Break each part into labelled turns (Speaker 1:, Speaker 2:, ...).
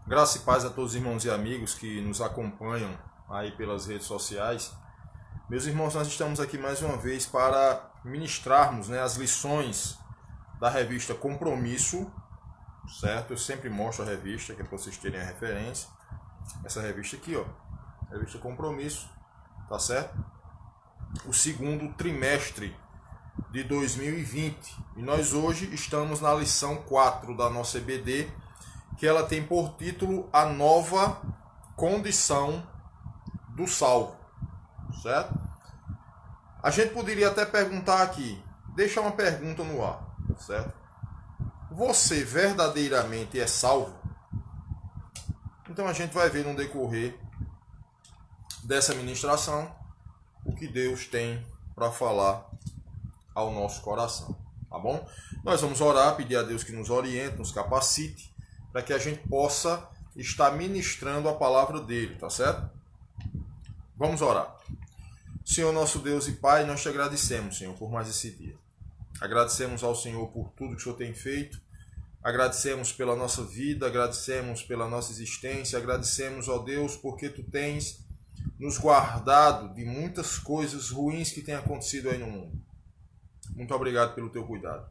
Speaker 1: Graça e paz a todos os irmãos e amigos que nos acompanham aí pelas redes sociais. Meus irmãos, nós estamos aqui mais uma vez para ministrarmos, as lições da revista Compromisso, certo? Eu sempre mostro a revista, que é para vocês terem a referência. Essa revista aqui, ó, revista Compromisso, tá certo? O segundo trimestre de 2020. E nós hoje estamos na lição 4 da nossa EBD, que ela tem por título A Nova Condição do Salvo, certo? A gente poderia até perguntar aqui, deixa uma pergunta no ar, certo? Você verdadeiramente é salvo? Então a gente vai ver no decorrer dessa ministração o que Deus tem para falar ao nosso coração, tá bom? Nós vamos orar, pedir a Deus que nos oriente, nos capacite, para que a gente possa estar ministrando a palavra dele, tá certo? Vamos orar. Senhor nosso Deus e Pai, nós te agradecemos, Senhor, por mais esse dia. Agradecemos ao Senhor por tudo que o Senhor tem feito. Agradecemos pela nossa vida, agradecemos pela nossa existência, agradecemos, ó Deus, porque tu tens nos guardado de muitas coisas ruins que têm acontecido aí no mundo. Muito obrigado pelo teu cuidado.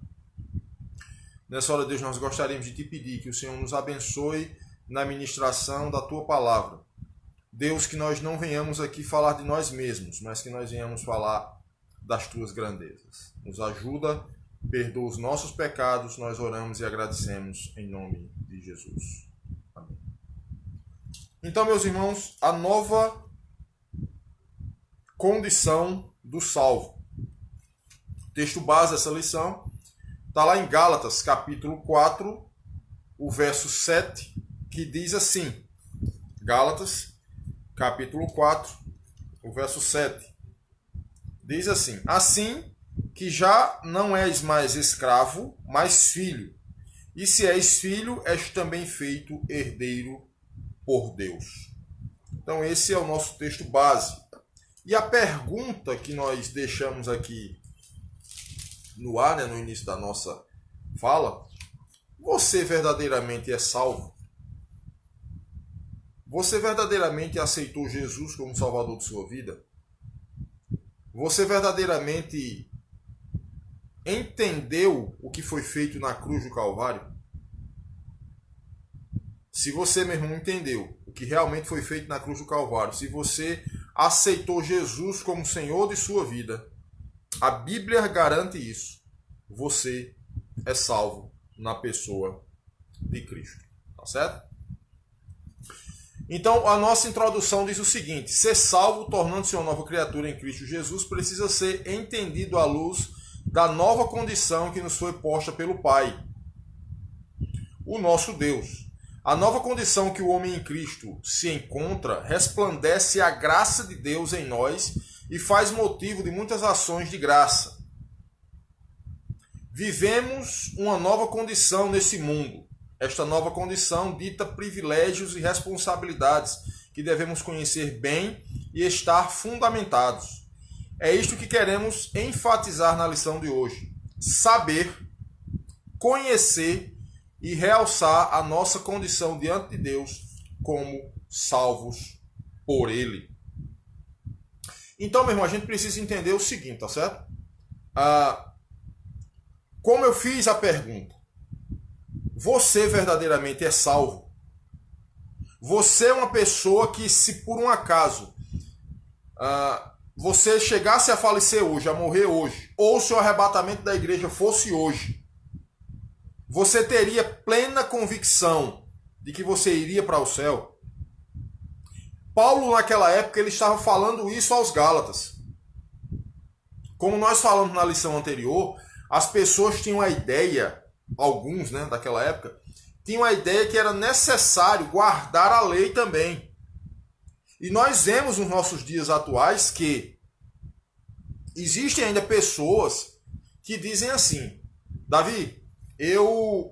Speaker 1: Nessa hora, Deus, nós gostaríamos de te pedir que o Senhor nos abençoe na ministração da tua palavra. Deus, que nós não venhamos aqui falar de nós mesmos, mas que nós venhamos falar das tuas grandezas. Nos ajuda, perdoa os nossos pecados, nós oramos e agradecemos em nome de Jesus. Amém. Então, meus irmãos, a nova condição do salvo. O texto base dessa lição está lá em Gálatas, capítulo 4, o verso 7, que diz assim, Gálatas, capítulo 4, o verso 7, diz assim, assim que já não és mais escravo, mas filho, e se és filho, és também feito herdeiro por Deus. Então esse é o nosso texto base. E a pergunta que nós deixamos aqui no ar, no início da nossa fala, você verdadeiramente é salvo? Você verdadeiramente aceitou Jesus como Salvador de sua vida? Você verdadeiramente entendeu o que foi feito na cruz do Calvário? Se você, meu irmão, entendeu o que realmente foi feito na cruz do Calvário, se você aceitou Jesus como Senhor de sua vida, a Bíblia garante isso. Você é salvo na pessoa de Cristo. Tá certo? Então, a nossa introdução diz o seguinte: ser salvo, tornando-se uma nova criatura em Cristo Jesus, precisa ser entendido à luz da nova condição que nos foi posta pelo Pai, o nosso Deus. A nova condição que o homem em Cristo se encontra resplandece a graça de Deus em nós e faz motivo de muitas ações de graça. Vivemos uma nova condição nesse mundo. Esta nova condição dita privilégios e responsabilidades que devemos conhecer bem e estar fundamentados. É isto que queremos enfatizar na lição de hoje. Saber, conhecer e realçar a nossa condição diante de Deus como salvos por Ele. Então, meu irmão, a gente precisa entender o seguinte, tá certo? Como eu fiz a pergunta, você verdadeiramente é salvo? Você é uma pessoa que, se por um acaso você chegasse a falecer hoje, a morrer hoje, ou se o arrebatamento da igreja fosse hoje, você teria plena convicção de que você iria para o céu? Paulo, naquela época, ele estava falando isso aos Gálatas. Como nós falamos na lição anterior, as pessoas tinham a ideia, alguns daquela época, tinham a ideia que era necessário guardar a lei também. E nós vemos nos nossos dias atuais que existem ainda pessoas que dizem assim: Davi, eu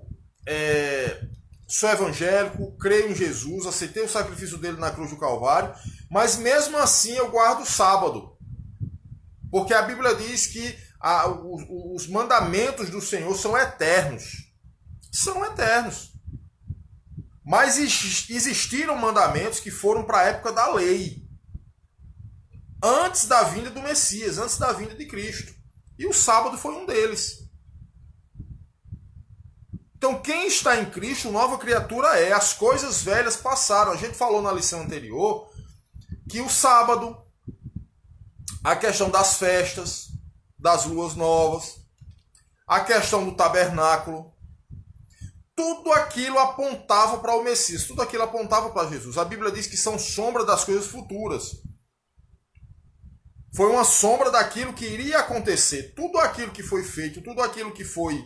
Speaker 1: sou evangélico, creio em Jesus, aceitei o sacrifício dele na cruz do Calvário, mas mesmo assim eu guardo o sábado. Porque a Bíblia diz que os mandamentos do Senhor são eternos. São eternos. Mas existiram mandamentos que foram para a época da lei, antes da vinda do Messias, antes da vinda de Cristo. E o sábado foi um deles. Então, quem está em Cristo, nova criatura é. As coisas velhas passaram. A gente falou na lição anterior que o sábado, a questão das festas, das luas novas, a questão do tabernáculo, tudo aquilo apontava para o Messias, tudo aquilo apontava para Jesus. A Bíblia diz que são sombra das coisas futuras. Foi uma sombra daquilo que iria acontecer. Tudo aquilo que foi feito, tudo aquilo que foi,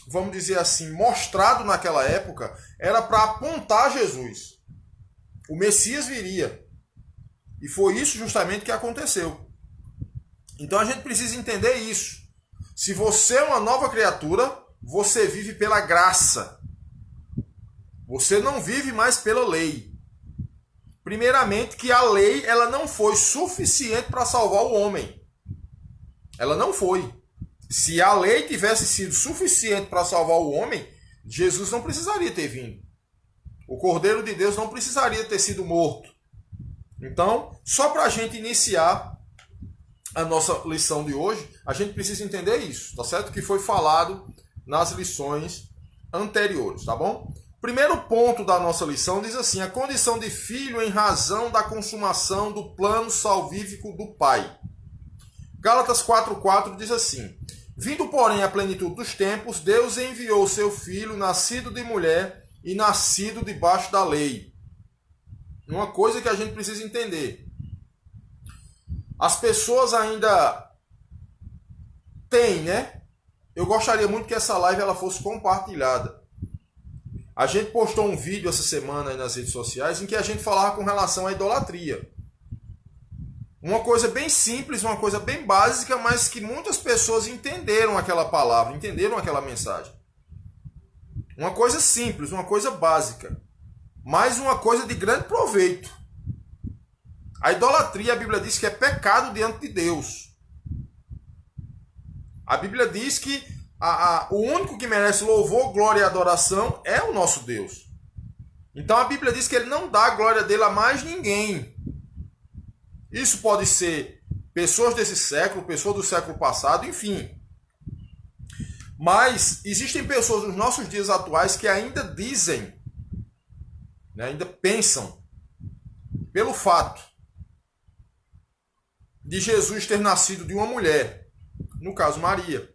Speaker 1: vamos dizer assim, mostrado naquela época, era para apontar Jesus. O Messias viria. E foi isso justamente que aconteceu. Então a gente precisa entender isso. Se você é uma nova criatura, você vive pela graça. Você não vive mais pela lei. Primeiramente, que a lei ela não foi suficiente para salvar o homem. Ela não foi. Se a lei tivesse sido suficiente para salvar o homem, Jesus não precisaria ter vindo. O Cordeiro de Deus não precisaria ter sido morto. Então, só para a gente iniciar a nossa lição de hoje, a gente precisa entender isso, tá certo? Que foi falado nas lições anteriores, tá bom? Primeiro ponto da nossa lição diz assim: a condição de filho em razão da consumação do plano salvífico do Pai. Gálatas 4,4 diz assim: vindo, porém, à plenitude dos tempos, Deus enviou seu Filho, nascido de mulher e nascido debaixo da lei. Uma coisa que a gente precisa entender. As pessoas ainda têm, né? Eu gostaria muito que essa live ela fosse compartilhada. A gente postou um vídeo essa semana aí nas redes sociais em que a gente falava com relação à idolatria. Uma coisa bem simples, uma coisa bem básica, mas que muitas pessoas entenderam aquela palavra, entenderam aquela mensagem. Uma coisa simples, uma coisa básica, mas uma coisa de grande proveito. A idolatria, a Bíblia diz que é pecado diante de Deus. A Bíblia diz que o único que merece louvor, glória e adoração é o nosso Deus. Então a Bíblia diz que ele não dá a glória dele a mais ninguém. Isso pode ser pessoas desse século, pessoas do século passado, enfim. Mas existem pessoas nos nossos dias atuais que ainda dizem, né, ainda pensam, pelo fato de Jesus ter nascido de uma mulher, no caso Maria.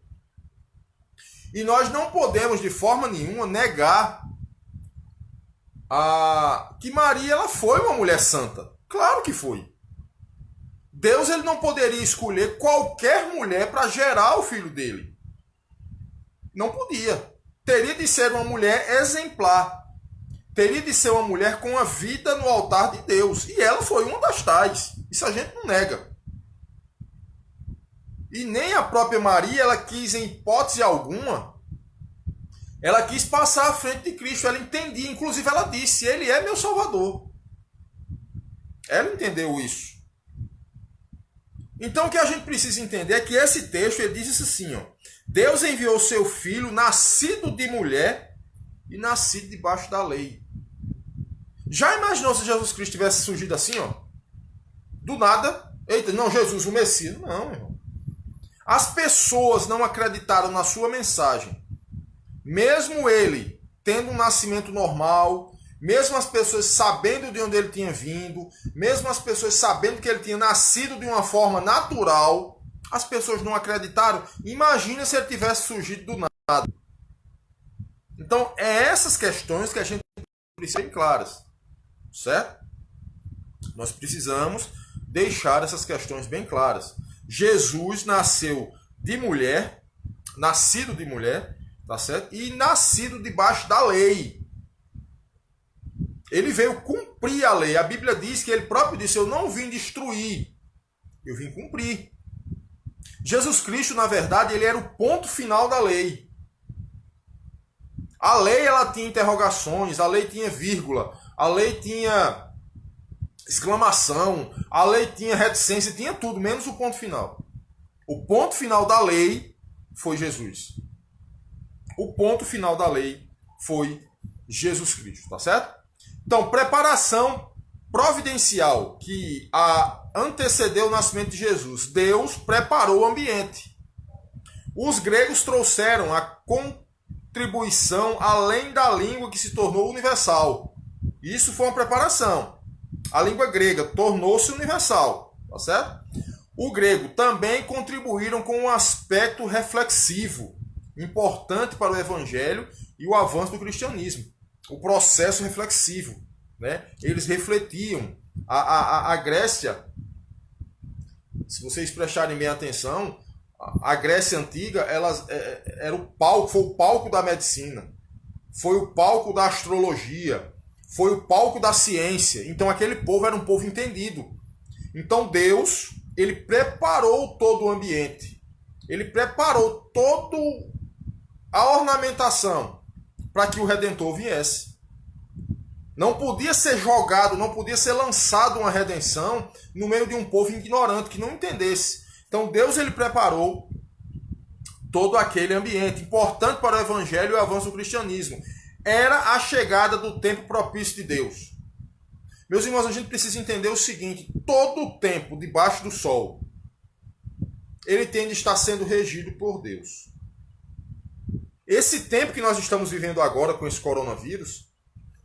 Speaker 1: E nós não podemos de forma nenhuma negar que Maria ela foi uma mulher santa. Claro que foi. Deus ele não poderia escolher qualquer mulher para gerar o filho dele. Não podia. Teria de ser uma mulher exemplar. Teria de ser uma mulher com a vida no altar de Deus. E ela foi uma das tais. Isso a gente não nega. E nem a própria Maria, ela quis, em hipótese alguma, ela quis passar à frente de Cristo. Ela entendia, inclusive ela disse, ele é meu Salvador. Ela entendeu isso. Então o que a gente precisa entender é que esse texto, ele diz isso assim, ó: Deus enviou seu filho, nascido de mulher e nascido debaixo da lei. Já imaginou se Jesus Cristo tivesse surgido assim, ó? Do nada, eita, não, Jesus, o Messias. Não, irmão. As pessoas não acreditaram na sua mensagem. Mesmo ele tendo um nascimento normal, mesmo as pessoas sabendo de onde ele tinha vindo, mesmo as pessoas sabendo que ele tinha nascido de uma forma natural, as pessoas não acreditaram. Imagina se ele tivesse surgido do nada. Então, é essas questões que a gente precisa ter claras. Certo? Nós precisamos deixar essas questões bem claras. Jesus nasceu de mulher, nascido de mulher, tá certo? E nascido debaixo da lei. Ele veio cumprir a lei. A Bíblia diz que ele próprio disse: eu não vim destruir, eu vim cumprir. Jesus Cristo, na verdade, ele era o ponto final da lei. A lei ela tinha interrogações, a lei tinha vírgula, a lei tinha exclamação, a lei tinha reticência, tinha tudo, menos o ponto final. O ponto final da lei foi Jesus. O ponto final da lei foi Jesus Cristo, tá certo? Então, preparação providencial que antecedeu o nascimento de Jesus. Deus preparou o ambiente. Os gregos trouxeram a contribuição além da língua que se tornou universal. Isso foi uma preparação. A língua grega tornou-se universal, tá certo? O grego também contribuíram com um aspecto reflexivo, importante para o evangelho e o avanço do cristianismo. O processo reflexivo, né? Eles refletiam. A Grécia, se vocês prestarem bem atenção, a Grécia antiga era o palco, foi o palco da medicina, foi o palco da astrologia, foi o palco da ciência. Então aquele povo era um povo entendido. Então Deus, ele preparou todo o ambiente, ele preparou toda a ornamentação para que o Redentor viesse. Não podia ser jogado, não podia ser lançado uma redenção no meio de um povo ignorante que não entendesse. Então Deus, ele preparou todo aquele ambiente importante para o evangelho e o avanço do cristianismo. Era a chegada do tempo propício de Deus. Meus irmãos, a gente precisa entender o seguinte: todo o tempo debaixo do sol, ele tende a estar sendo regido por Deus. Esse tempo que nós estamos vivendo agora com esse coronavírus,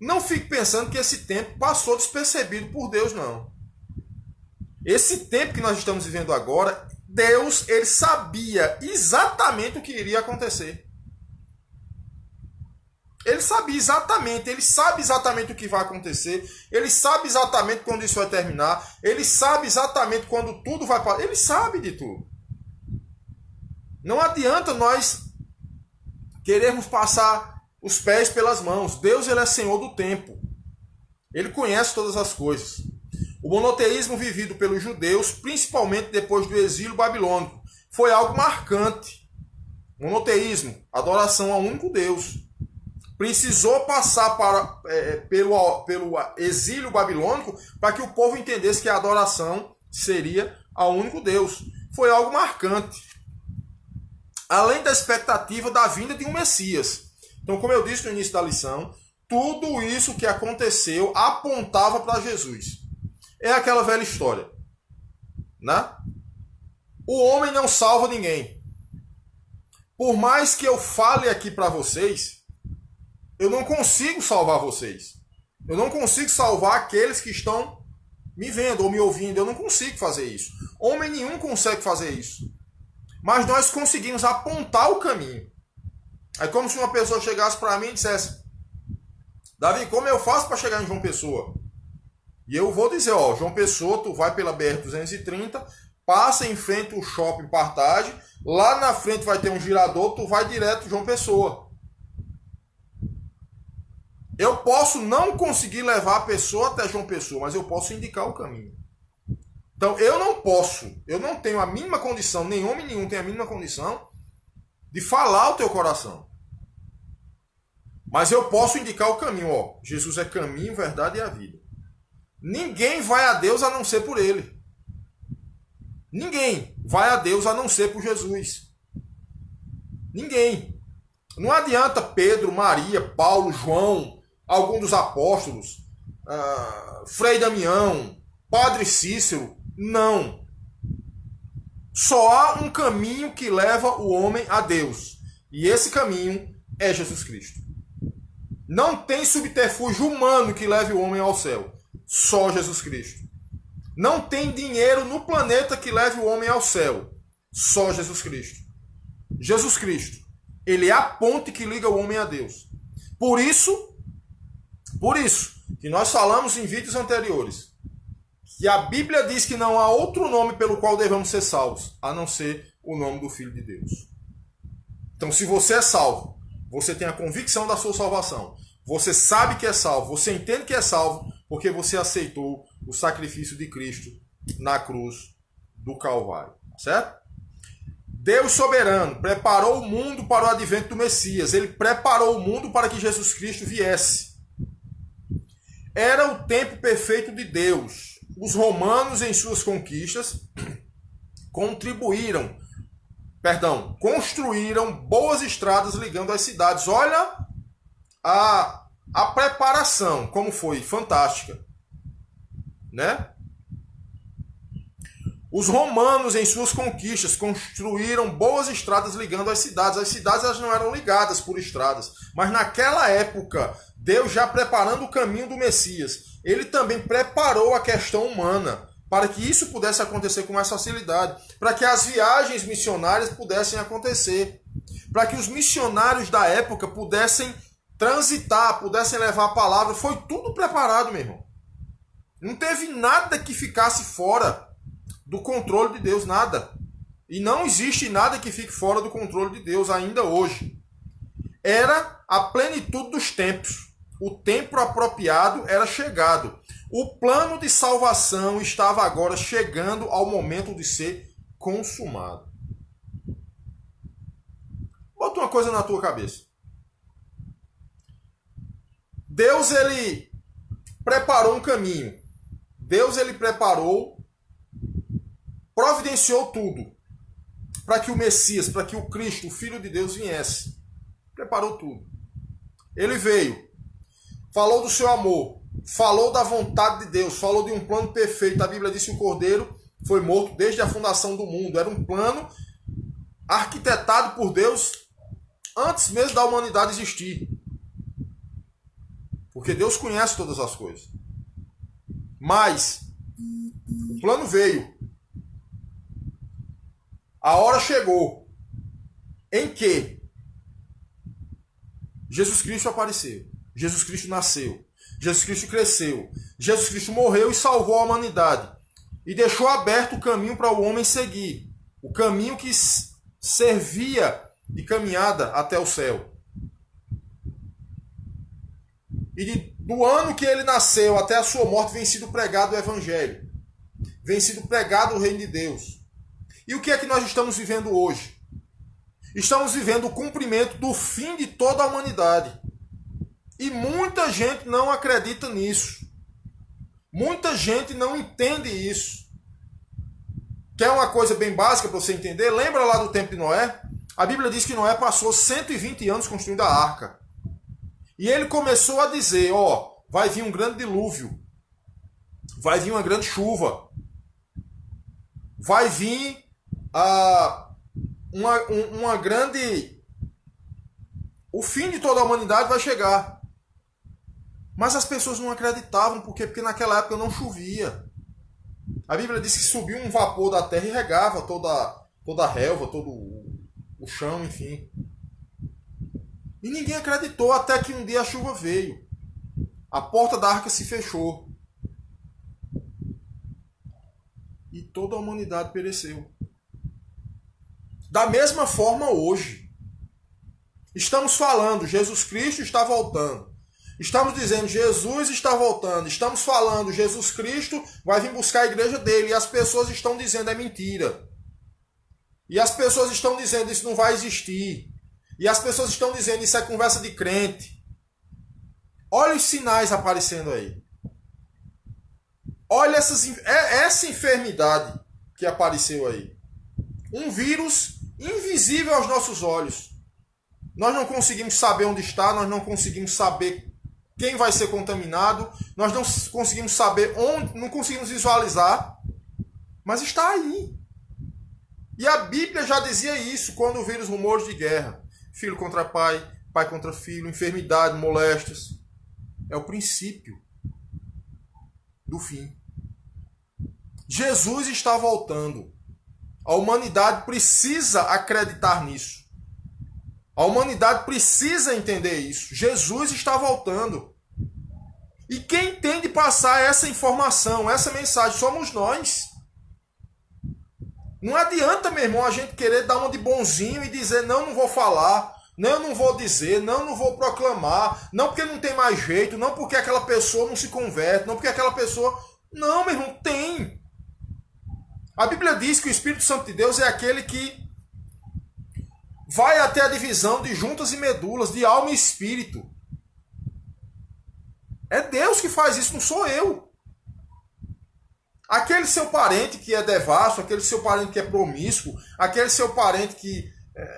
Speaker 1: não fique pensando que esse tempo passou despercebido por Deus, não. Esse tempo que nós estamos vivendo agora, Deus, ele sabia exatamente o que iria acontecer. Ele sabia exatamente, ele sabe exatamente o que vai acontecer, ele sabe exatamente quando isso vai terminar, ele sabe exatamente quando tudo vai parar, ele sabe de tudo. Não adianta nós querermos passar os pés pelas mãos. Deus, ele é Senhor do tempo. Ele conhece todas as coisas. O monoteísmo vivido pelos judeus, principalmente depois do exílio babilônico, foi algo marcante. Monoteísmo, adoração ao único Deus. Precisou passar pelo exílio babilônico para que o povo entendesse que a adoração seria ao único Deus. Foi algo marcante. Além da expectativa da vinda de um Messias. Então, como eu disse no início da lição, tudo isso que aconteceu apontava para Jesus. É aquela velha história, né? O homem não salva ninguém. Por mais que eu fale aqui para vocês, eu não consigo salvar vocês. Eu não consigo salvar aqueles que estão me vendo ou me ouvindo. Eu não consigo fazer isso. Homem nenhum consegue fazer isso. Mas nós conseguimos apontar o caminho. É como se uma pessoa chegasse para mim e dissesse: Davi, como eu faço para chegar em João Pessoa? E eu vou dizer, ó, João Pessoa, tu vai pela BR-230, passa em frente ao shopping Partage, lá na frente vai ter um girador, tu vai direto João Pessoa. Eu posso não conseguir levar a pessoa até João Pessoa, mas eu posso indicar o caminho. Então eu não tenho a mínima condição, nem homem nenhum tem a mínima condição de falar o teu coração. Mas eu posso indicar o caminho, ó. Jesus é caminho, verdade e a vida. Ninguém vai a Deus a não ser por ele. Ninguém vai a Deus a não ser por Jesus. Ninguém. Não adianta Pedro, Maria, Paulo, João, algum dos apóstolos, Frei Damião, Padre Cícero. Não. Só há um caminho que leva o homem a Deus. E esse caminho é Jesus Cristo. Não tem subterfúgio humano que leve o homem ao céu. Só Jesus Cristo. Não tem dinheiro no planeta que leve o homem ao céu. Só Jesus Cristo. Jesus Cristo. Ele é a ponte que liga o homem a Deus. Por isso que nós falamos em vídeos anteriores, que a Bíblia diz que não há outro nome pelo qual devemos ser salvos, a não ser o nome do Filho de Deus. Então, se você é salvo, você tem a convicção da sua salvação, você sabe que é salvo, você entende que é salvo, porque você aceitou o sacrifício de Cristo na cruz do Calvário. Certo? Deus soberano preparou o mundo para o advento do Messias. Ele preparou o mundo para que Jesus Cristo viesse. Era o tempo perfeito de Deus. Os romanos, em suas conquistas, construíram boas estradas ligando as cidades. Olha a a preparação, como foi fantástica, né? Os romanos, em suas conquistas, construíram boas estradas ligando as cidades. As cidades elas não eram ligadas por estradas, mas naquela época, Deus já preparando o caminho do Messias, ele também preparou a questão humana para que isso pudesse acontecer com mais facilidade, para que as viagens missionárias pudessem acontecer, para que os missionários da época pudessem transitar, pudessem levar a palavra. Foi tudo preparado, meu irmão. Não teve nada que ficasse fora do controle de Deus, nada. E não existe nada que fique fora do controle de Deus ainda hoje. Era a plenitude dos tempos. O tempo apropriado era chegado. O plano de salvação estava agora chegando ao momento de ser consumado. Bota uma coisa na tua cabeça. Deus, ele preparou um caminho. Deus, ele providenciou tudo para que o Messias, para que o Cristo, o Filho de Deus, viesse. Preparou tudo. Ele veio, falou do seu amor, falou da vontade de Deus, falou de um plano perfeito. A Bíblia diz que o Cordeiro foi morto desde a fundação do mundo. Era um plano arquitetado por Deus antes mesmo da humanidade existir. Porque Deus conhece todas as coisas. Mas o plano veio. A hora chegou em que Jesus Cristo apareceu. Jesus Cristo nasceu. Jesus Cristo cresceu. Jesus Cristo morreu e salvou a humanidade. E deixou aberto o caminho para o homem seguir. O caminho que servia de caminhada até o céu. E do ano que ele nasceu até a sua morte vem sido pregado o Evangelho. Vem sido pregado o Reino de Deus. E o que é que nós estamos vivendo hoje? Estamos vivendo o cumprimento do fim de toda a humanidade. E muita gente não acredita nisso. Muita gente não entende isso. Quer uma coisa bem básica para você entender? Lembra lá do tempo de Noé? A Bíblia diz que Noé passou 120 anos construindo a arca. E ele começou a dizer, vai vir um grande dilúvio. Vai vir uma grande chuva. Vai vir uma grande... O fim de toda a humanidade vai chegar. Mas as pessoas não acreditavam. Por quê? Porque naquela época não chovia. A Bíblia diz que subiu um vapor da terra e regava toda a relva, todo o chão, enfim. E ninguém acreditou até que um dia a chuva veio. A porta da arca se fechou. E toda a humanidade pereceu. Da mesma forma hoje. Estamos falando, Jesus Cristo está voltando. Estamos dizendo, Jesus está voltando. Estamos falando, Jesus Cristo vai vir buscar a igreja dele. E as pessoas estão dizendo, é mentira. E as pessoas estão dizendo, isso não vai existir. E as pessoas estão dizendo, isso é conversa de crente. Olha os sinais aparecendo aí. Olha essa enfermidade que apareceu aí. Um vírus invisível aos nossos olhos. Nós não conseguimos saber onde está, nós não conseguimos saber quem vai ser contaminado, nós não conseguimos saber onde, não conseguimos visualizar, mas está aí. E a Bíblia já dizia isso quando viram os rumores de guerra. Filho contra pai, pai contra filho, enfermidade, moléstias. É o princípio do fim. Jesus está voltando. A humanidade precisa acreditar nisso. A humanidade precisa entender isso. Jesus está voltando. E quem tem de passar essa informação, essa mensagem, somos nós. Não adianta, meu irmão, a gente querer dar uma de bonzinho e dizer, não vou falar, não vou dizer, não vou proclamar, não porque não tem mais jeito, não porque aquela pessoa não se converte, não porque aquela pessoa... Não, meu irmão, tem. A Bíblia diz que o Espírito Santo de Deus é aquele que vai até a divisão de juntas e medulas, de alma e espírito. É Deus que faz isso, não sou eu. Aquele seu parente que é devasso, aquele seu parente que é promíscuo, aquele seu parente que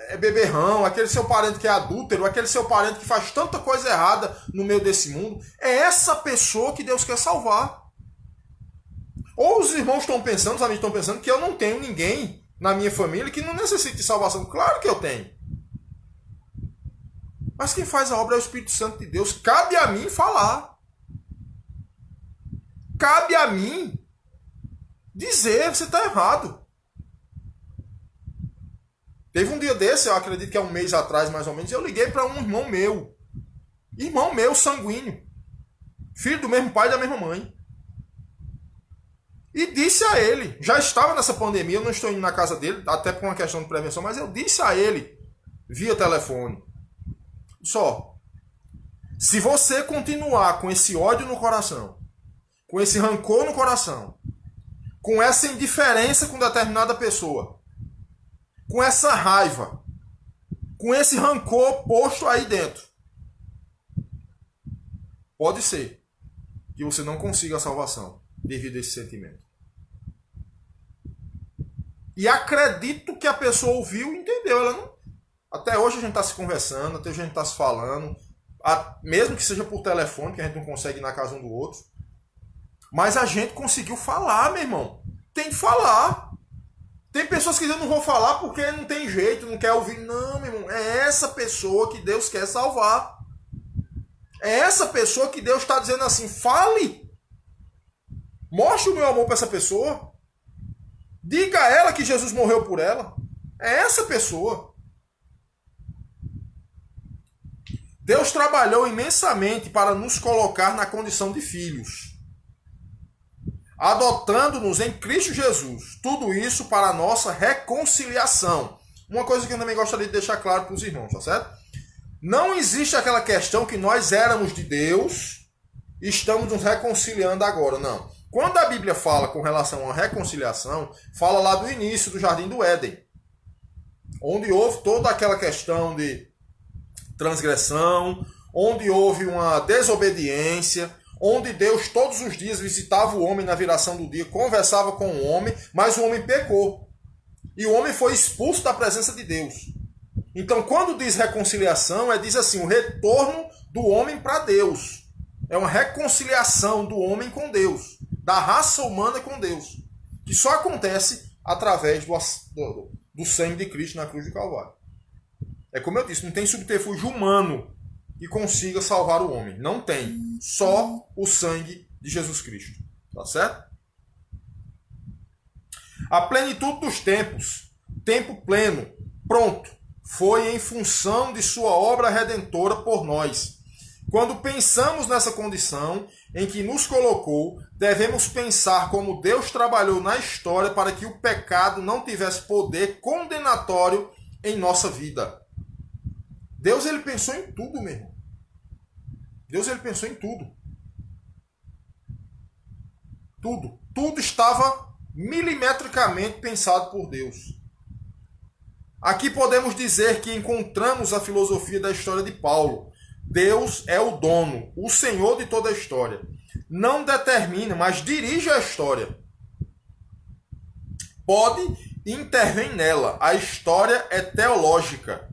Speaker 1: é beberrão, aquele seu parente que é adúltero, aquele seu parente que faz tanta coisa errada no meio desse mundo, é essa pessoa que Deus quer salvar. Ou os irmãos estão pensando, os amigos estão pensando que eu não tenho ninguém na minha família que não necessite de salvação. Claro que eu tenho. Mas quem faz a obra é o Espírito Santo de Deus. Cabe a mim falar. Cabe a mim dizer, você está errado. Teve um dia desse, eu acredito que é um mês atrás mais ou menos, eu liguei para um irmão meu sanguíneo, filho do mesmo pai e da mesma mãe. E disse a ele, já estava nessa pandemia, eu não estou indo na casa dele, até por uma questão de prevenção, mas eu disse a ele, via telefone, só, se você continuar com esse ódio no coração, com esse rancor no coração, com essa indiferença com determinada pessoa, com essa raiva, com esse rancor posto aí dentro, pode ser que você não consiga a salvação devido a esse sentimento. E acredito que a pessoa ouviu e entendeu. Ela não... Até hoje a gente está se conversando, até hoje a gente está se falando, mesmo que seja por telefone, que a gente não consegue ir na casa um do outro. Mas a gente conseguiu falar, meu irmão. Tem que falar. Tem pessoas que dizem, não vou falar porque não tem jeito, não quer ouvir. Não, meu irmão, é essa pessoa que Deus quer salvar. É essa pessoa que Deus está dizendo assim, fale. Mostre o meu amor para essa pessoa. Diga a ela que Jesus morreu por ela. É essa pessoa. Deus trabalhou imensamente para nos colocar na condição de filhos, adotando-nos em Cristo Jesus. Tudo isso para a nossa reconciliação. Uma coisa que eu também gostaria de deixar claro para os irmãos, tá certo? Não existe aquela questão que nós éramos de Deus e estamos nos reconciliando agora, não. Quando a Bíblia fala com relação à reconciliação, fala lá do início do Jardim do Éden, onde houve toda aquela questão de transgressão, onde houve uma desobediência, onde Deus todos os dias visitava o homem na viração do dia, conversava com o homem, mas o homem pecou. E o homem foi expulso da presença de Deus. Então, quando diz reconciliação, diz assim, o retorno do homem para Deus. É uma reconciliação do homem com Deus, da raça humana com Deus, que só acontece através do sangue de Cristo na cruz do Calvário. É como eu disse, não tem subterfúgio humano que consiga salvar o homem. Não tem. Só o sangue de Jesus Cristo. Tá certo? A plenitude dos tempos, tempo pleno, pronto, foi em função de sua obra redentora por nós. Quando pensamos nessa condição em que nos colocou, devemos pensar como Deus trabalhou na história para que o pecado não tivesse poder condenatório em nossa vida. Deus, ele pensou em tudo, meu irmão. Deus, ele pensou em tudo. Tudo. Tudo estava milimetricamente pensado por Deus. Aqui podemos dizer que encontramos a filosofia da história de Paulo. Deus é o dono, o Senhor de toda a história. Não determina, mas dirige a história. Pode e intervém nela. A história é teológica.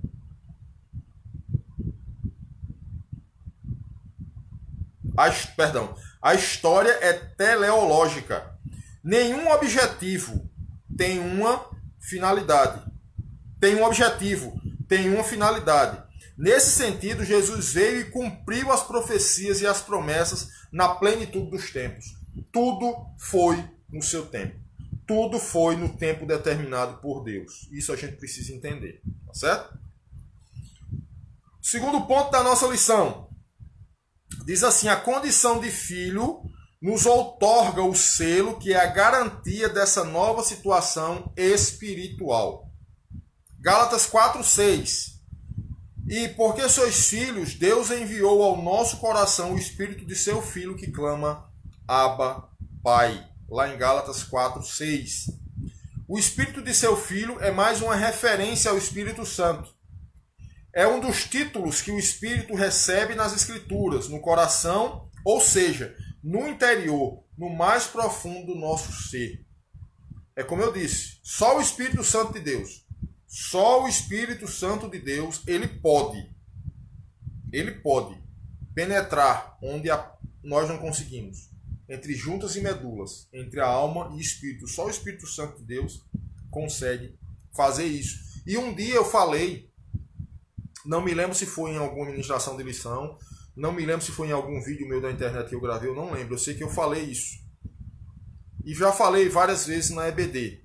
Speaker 1: A história é teleológica. Nenhum objetivo tem uma finalidade. Tem um objetivo, tem uma finalidade. Nesse sentido, Jesus veio e cumpriu as profecias e as promessas na plenitude dos tempos. Tudo foi no seu tempo. Tudo foi no tempo determinado por Deus. Isso a gente precisa entender. Tá certo? Segundo ponto da nossa lição. Diz assim, a condição de filho nos outorga o selo que é a garantia dessa nova situação espiritual. Gálatas 4:6. E porque sois filhos, Deus enviou ao nosso coração o espírito de seu filho que clama, Abba, Pai. Lá em Gálatas 4:6. O espírito de seu filho é mais uma referência ao Espírito Santo. É um dos títulos que o Espírito recebe nas Escrituras, no coração, ou seja, no interior, no mais profundo do nosso ser. É como eu disse, só o Espírito Santo de Deus Só o Espírito Santo de Deus, ele pode penetrar onde nós não conseguimos. Entre juntas e medulas, entre a alma e espírito. Só o Espírito Santo de Deus consegue fazer isso. E um dia eu falei, não me lembro se foi em alguma ministração de lição, não me lembro se foi em algum vídeo meu da internet que eu gravei, eu não lembro. Eu sei que eu falei isso. E já falei várias vezes na EBD.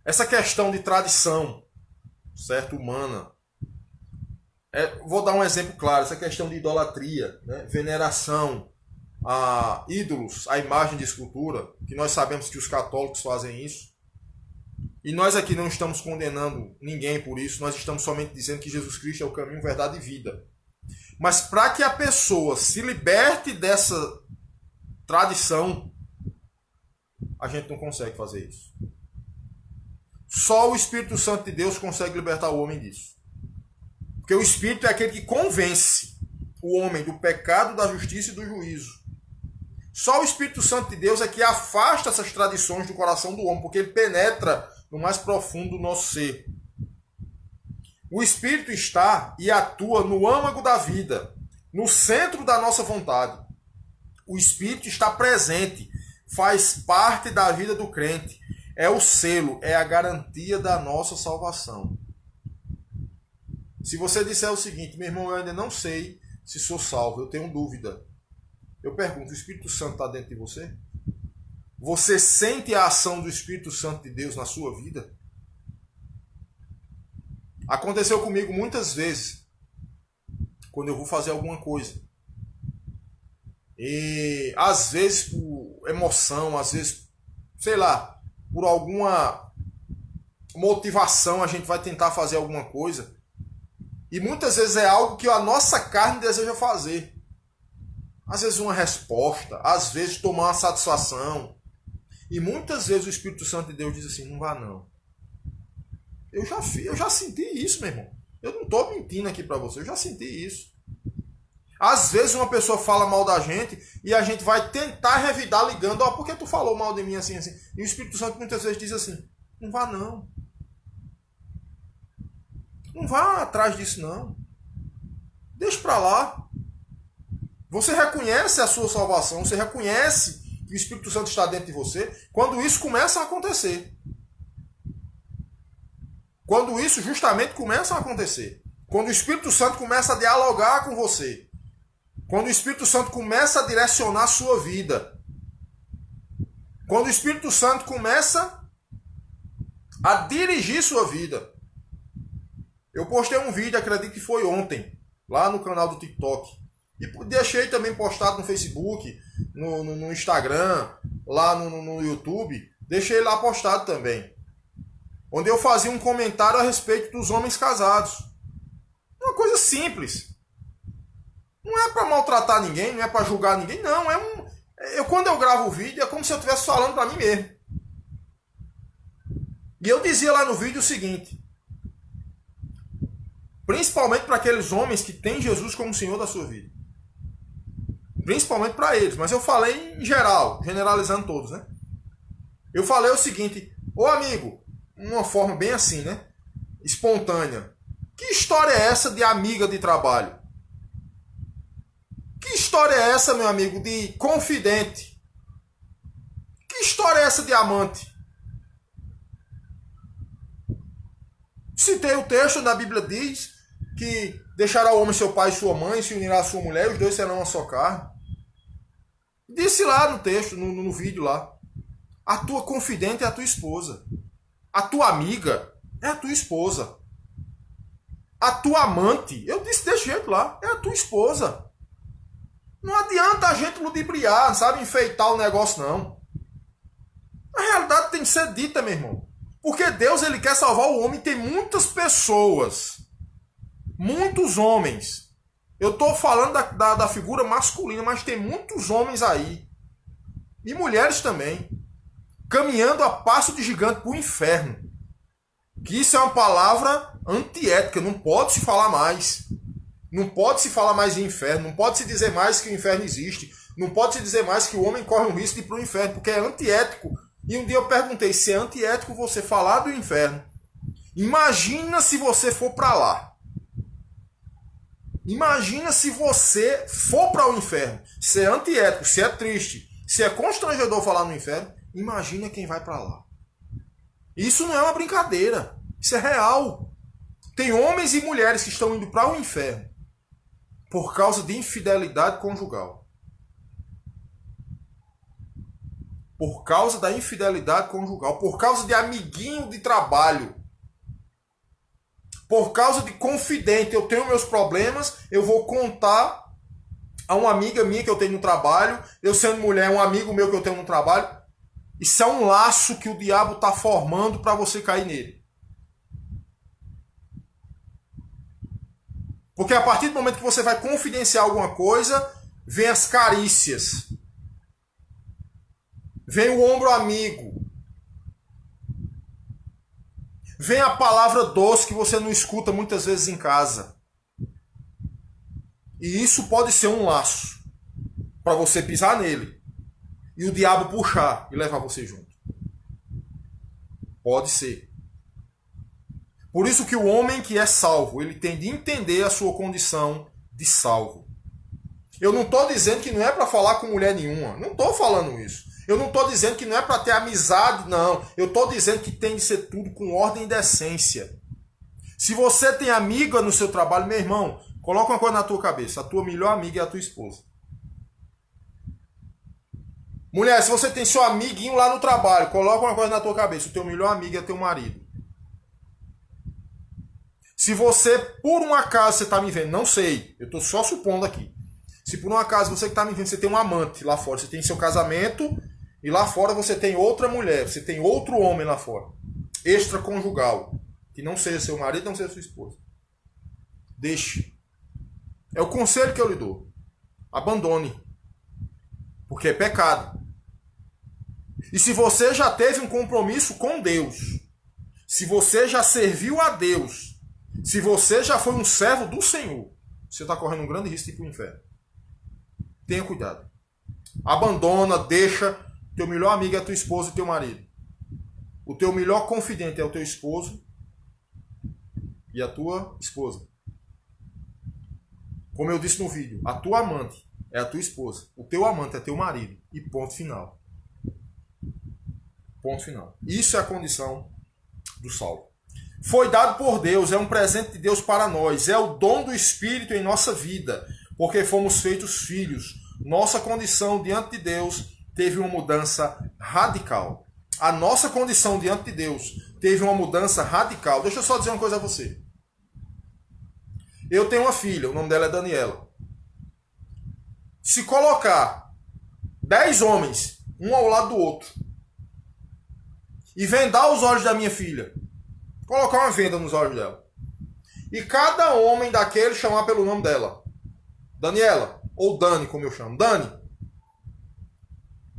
Speaker 1: Essa questão de tradição, certo, humana. Vou dar um exemplo claro. Essa questão de idolatria, né? Veneração a ídolos, a imagem de escultura, que nós sabemos que os católicos fazem isso. E nós aqui não estamos condenando ninguém por isso. Nós estamos somente dizendo que Jesus Cristo é o caminho, verdade e vida. Mas para que a pessoa se liberte dessa tradição, a gente não consegue fazer isso. Só o Espírito Santo de Deus consegue libertar o homem disso. Porque o Espírito é aquele que convence o homem do pecado, da justiça e do juízo. Só o Espírito Santo de Deus é que afasta essas tradições do coração do homem, porque ele penetra no mais profundo do nosso ser. O Espírito está e atua no âmago da vida, no centro da nossa vontade. O Espírito está presente, faz parte da vida do crente. É o selo, é a garantia da nossa salvação. Se você disser o seguinte, meu irmão, eu ainda não sei se sou salvo, eu tenho dúvida. Eu pergunto, o Espírito Santo está dentro de você? Você sente a ação do Espírito Santo de Deus na sua vida? Aconteceu comigo muitas vezes, quando eu vou fazer alguma coisa. E às vezes por emoção, às vezes, sei lá, por alguma motivação a gente vai tentar fazer alguma coisa. E muitas vezes é algo que a nossa carne deseja fazer. Às vezes uma resposta, às vezes tomar uma satisfação. E muitas vezes o Espírito Santo de Deus diz assim, não vá não. Eu já senti isso, meu irmão. Eu não estou mentindo aqui para você, eu já senti isso. Às vezes uma pessoa fala mal da gente e a gente vai tentar revidar ligando, por que tu falou mal de mim assim, assim? E o Espírito Santo muitas vezes diz assim, não vá não. Não vá atrás disso não. Deixa para lá. Você reconhece a sua salvação, você reconhece que o Espírito Santo está dentro de você, quando isso começa a acontecer. Quando isso justamente começa a acontecer. Quando o Espírito Santo começa a dialogar com você. Quando o Espírito Santo começa a direcionar a sua vida. Quando o Espírito Santo começa a dirigir sua vida. Eu postei um vídeo, acredito que foi ontem, lá no canal do TikTok. E deixei também postado no Facebook, no Instagram, lá no YouTube. Deixei lá postado também. Onde eu fazia um comentário a respeito dos homens casados. Uma coisa simples. Não é para maltratar ninguém, não é para julgar ninguém, não. Quando eu gravo o vídeo, é como se eu estivesse falando para mim mesmo. E eu dizia lá no vídeo o seguinte. Principalmente para aqueles homens que têm Jesus como Senhor da sua vida. Principalmente para eles. Mas eu falei em geral, generalizando todos, né? Eu falei o seguinte. Ô amigo, uma forma bem assim, né? Espontânea. Que história é essa de amiga de trabalho? Que história é essa, meu amigo, de confidente? Que história é essa de amante? Citei o texto da Bíblia, diz que deixará o homem seu pai e sua mãe, se unirá a sua mulher, e os dois serão uma só carne. Disse lá no texto, no vídeo lá. A tua confidente é a tua esposa. A tua amiga é a tua esposa. A tua amante, eu disse desse jeito lá, é a tua esposa. Não adianta a gente ludibriar, sabe, enfeitar o negócio, não. A realidade tem que ser dita, meu irmão. Porque Deus, ele quer salvar o homem. Tem muitas pessoas, muitos homens. Eu estou falando da figura masculina, mas tem muitos homens aí, e mulheres também, caminhando a passo de gigante para o inferno. Que isso é uma palavra antiética, não pode se falar mais. Não pode se falar mais de inferno, não pode se dizer mais que o inferno existe, não pode se dizer mais que o homem corre um risco de ir para o inferno, porque é antiético. E um dia eu perguntei se é antiético você falar do inferno Imagina se você for para lá. Imagina se você for para o inferno. Se é antiético, se é triste, se é constrangedor falar no inferno, imagina quem vai para lá. Isso não é uma brincadeira. Isso é real. Tem homens e mulheres que estão indo para o inferno por causa de infidelidade conjugal. Por causa da infidelidade conjugal. Por causa de amiguinho de trabalho. Por causa de confidente. Eu tenho meus problemas, eu vou contar a uma amiga minha que eu tenho no trabalho. Eu sendo mulher, um amigo meu que eu tenho no trabalho. Isso é um laço que o diabo está formando para você cair nele. Porque a partir do momento que você vai confidenciar alguma coisa, vem as carícias. Vem o ombro amigo. Vem a palavra doce que você não escuta muitas vezes em casa. E isso pode ser um laço para você pisar nele. E o diabo puxar e levar você junto. Pode ser. Por isso que o homem que é salvo, ele tem de entender a sua condição de salvo. Eu não estou dizendo que não é para falar com mulher nenhuma. Não estou falando isso. Eu não estou dizendo que não é para ter amizade, não. Eu estou dizendo que tem de ser tudo com ordem e decência. Se você tem amiga no seu trabalho, meu irmão, coloca uma coisa na tua cabeça. A tua melhor amiga é a tua esposa. Mulher, se você tem seu amiguinho lá no trabalho, coloca uma coisa na tua cabeça. O teu melhor amigo é teu marido. Se você, por um acaso, você está me vendo, não sei, eu estou só supondo aqui. Se por um acaso você que está me vendo, você tem um amante lá fora, você tem seu casamento e lá fora você tem outra mulher, você tem outro homem lá fora, extraconjugal, que não seja seu marido, não seja sua esposa. Deixe. É o conselho que eu lhe dou. Abandone. Porque é pecado. E se você já teve um compromisso com Deus, se você já serviu a Deus, se você já foi um servo do Senhor, você está correndo um grande risco de ir para o inferno. Tenha cuidado. Abandona, deixa. Teu melhor amigo é a tua esposa e teu marido. O teu melhor confidente é o teu esposo e a tua esposa. Como eu disse no vídeo, a tua amante é a tua esposa. O teu amante é teu marido. E ponto final. Ponto final. Isso é a condição do salvo. Foi dado por Deus, é um presente de Deus para nós. É o dom do Espírito em nossa vida. Porque fomos feitos filhos. Nossa condição diante de Deus teve uma mudança radical. A nossa condição diante de Deus teve uma mudança radical. Deixa eu só dizer uma coisa a você. Eu tenho uma filha, o nome dela é Daniela. Se colocar 10 homens, um ao lado do outro, e vendar os olhos da minha filha, colocar uma venda nos olhos dela, e cada homem daquele chamar pelo nome dela, Daniela, ou Dani, como eu chamo, Dani,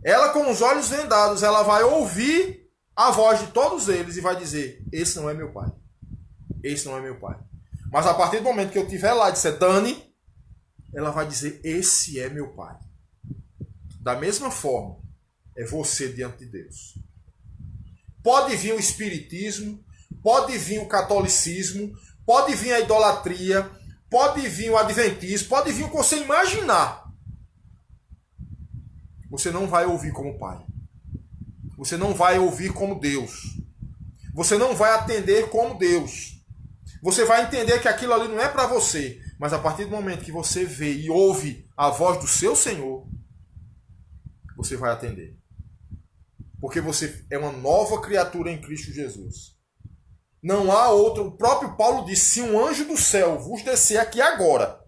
Speaker 1: ela com os olhos vendados, ela vai ouvir a voz de todos eles e vai dizer, esse não é meu pai, esse não é meu pai. Mas a partir do momento que eu estiver lá e disser Dani, ela vai dizer, esse é meu pai. Da mesma forma, é você diante de Deus. Pode vir o espiritismo, pode vir o catolicismo, pode vir a idolatria, pode vir o adventismo, pode vir o que você imaginar. Você não vai ouvir como pai. Você não vai ouvir como Deus. Você não vai atender como Deus. Você vai entender que aquilo ali não é para você. Mas a partir do momento que você vê e ouve a voz do seu Senhor, você vai atender. Porque você é uma nova criatura em Cristo Jesus. Não há outro. O próprio Paulo disse, se um anjo do céu vos descer aqui agora,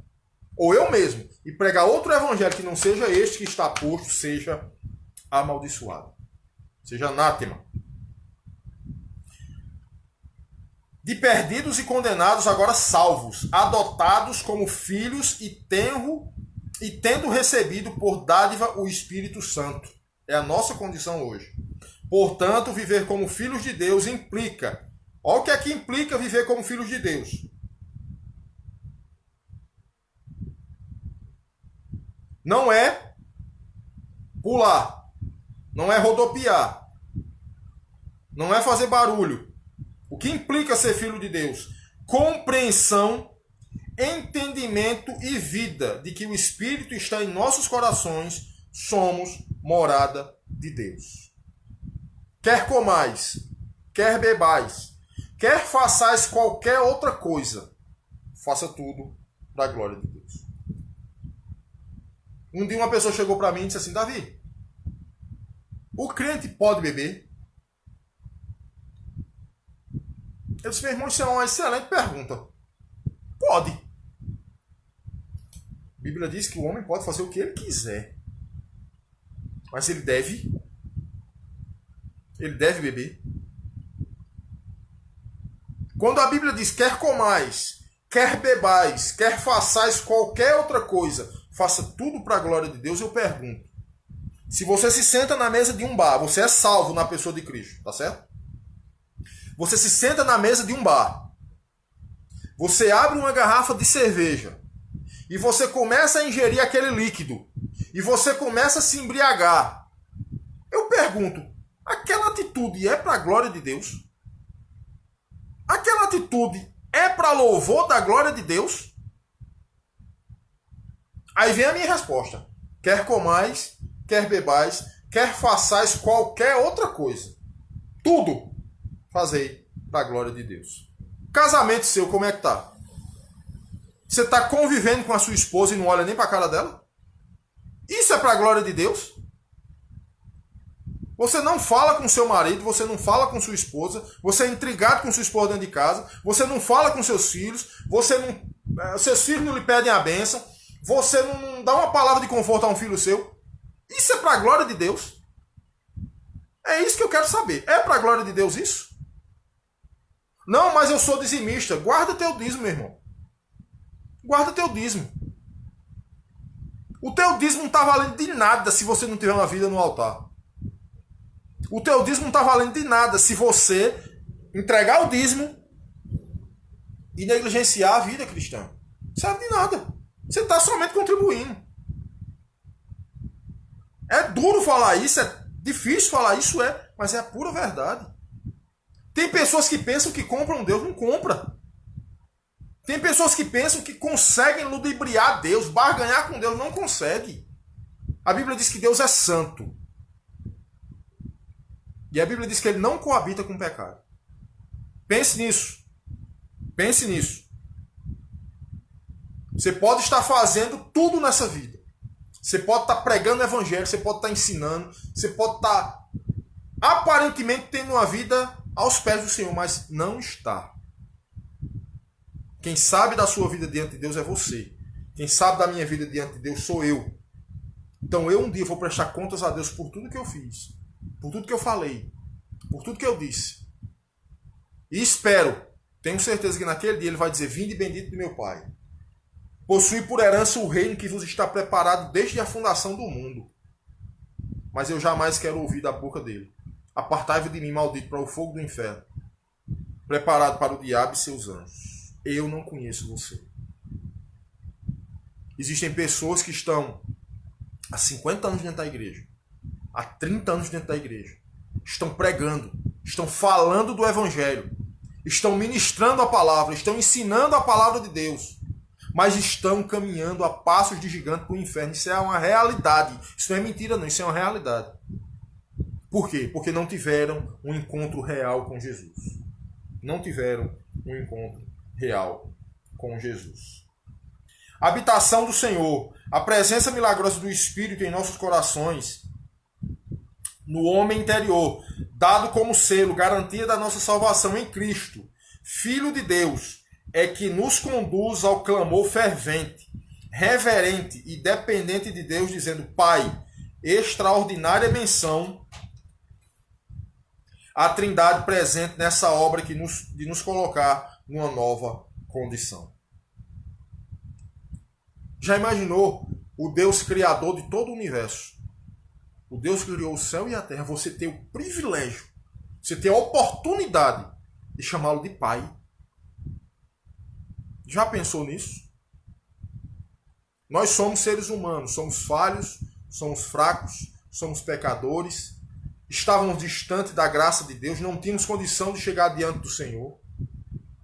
Speaker 1: ou eu mesmo, e pregar outro evangelho que não seja este que está posto, seja amaldiçoado. Seja anátema. De perdidos e condenados, agora salvos, adotados como filhos e tendo recebido por dádiva o Espírito Santo. É a nossa condição hoje. Portanto, viver como filhos de Deus implica. Olha o que é que implica viver como filhos de Deus. Não é pular. Não é rodopiar. Não é fazer barulho. O que implica ser filho de Deus? Compreensão, entendimento e vida de que o Espírito está em nossos corações, somos morada de Deus. Quer comais, quer bebais, quer façais qualquer outra coisa, faça tudo para a glória de Deus. Um dia uma pessoa chegou para mim e disse assim: Davi, o crente pode beber? Eu disse: meu irmão, isso é uma excelente pergunta. Pode. A Bíblia diz que o homem pode fazer o que ele quiser. Mas ele deve beber. Quando a Bíblia diz: quer comais, quer bebais, quer façais qualquer outra coisa, faça tudo para a glória de Deus, eu pergunto: se você se senta na mesa de um bar, você é salvo na pessoa de Cristo, tá certo? Você se senta na mesa de um bar, você abre uma garrafa de cerveja e você começa a ingerir aquele líquido e você começa a se embriagar. Eu pergunto: aquela atitude é para a glória de Deus? Aquela atitude é para louvor da glória de Deus? Aí vem a minha resposta: quer comais, quer bebais, quer façais qualquer outra coisa, tudo fazei para a glória de Deus. Casamento seu, como é que tá? Você está convivendo com a sua esposa e não olha nem para a cara dela? Isso é para a glória de Deus? Você não fala com seu marido, você não fala com sua esposa, você é intrigado com sua esposa dentro de casa, você não fala com seus filhos, seus filhos não lhe pedem a bênção, você não dá uma palavra de conforto a um filho seu. Isso é para a glória de Deus? É isso que eu quero saber. É para a glória de Deus isso? Não, mas eu sou dizimista. Guarda teu dízimo, meu irmão. Guarda teu dízimo. O teu dízimo não está valendo de nada se você não tiver uma vida no altar. O teu dízimo não está valendo de nada se você entregar o dízimo e negligenciar a vida cristã. Não serve de nada. Você está somente contribuindo. É duro falar isso, é difícil falar isso, mas é a pura verdade. Tem pessoas que pensam que compram Deus, não compra. Tem pessoas que pensam que conseguem ludibriar Deus, barganhar com Deus, não consegue. A Bíblia diz que Deus é santo. E a Bíblia diz que ele não coabita com o pecado. Pense nisso. Pense nisso. Você pode estar fazendo tudo nessa vida. Você pode estar pregando o evangelho, você pode estar ensinando, você pode estar aparentemente tendo uma vida aos pés do Senhor, mas não está. Quem sabe da sua vida diante de Deus é você. Quem sabe da minha vida diante de Deus sou eu. Então eu um dia vou prestar contas a Deus por tudo que eu fiz, por tudo que eu falei, por tudo que eu disse. E espero, tenho certeza que naquele dia ele vai dizer: vinde bendito de meu Pai. Possui por herança o reino que vos está preparado desde a fundação do mundo. Mas eu jamais quero ouvir da boca dele: apartai-vos de mim, maldito, para o fogo do inferno, preparado para o diabo e seus anjos. Eu não conheço você. Existem pessoas que estão há 50 anos dentro da igreja, há 30 anos dentro da igreja, estão pregando, estão falando do evangelho, estão ministrando a palavra, estão ensinando a palavra de Deus, mas estão caminhando a passos de gigante para o inferno. Isso é uma realidade. Isso não é mentira, não. Isso é uma realidade. Por quê? Porque não tiveram um encontro real com Jesus. Não tiveram um encontro real com Jesus. A habitação do Senhor, a presença milagrosa do Espírito em nossos corações, no homem interior, dado como selo, garantia da nossa salvação em Cristo, Filho de Deus, é que nos conduz ao clamor fervente, reverente e dependente de Deus, dizendo: Pai, extraordinária menção à Trindade presente nessa obra de nos colocar numa nova condição. Já imaginou o Deus criador de todo o universo? O Deus que criou o céu e a terra, você ter o privilégio, você ter a oportunidade de chamá-lo de Pai. Já pensou nisso? Nós somos seres humanos, somos falhos, somos fracos, somos pecadores, estávamos distantes da graça de Deus, não tínhamos condição de chegar diante do Senhor.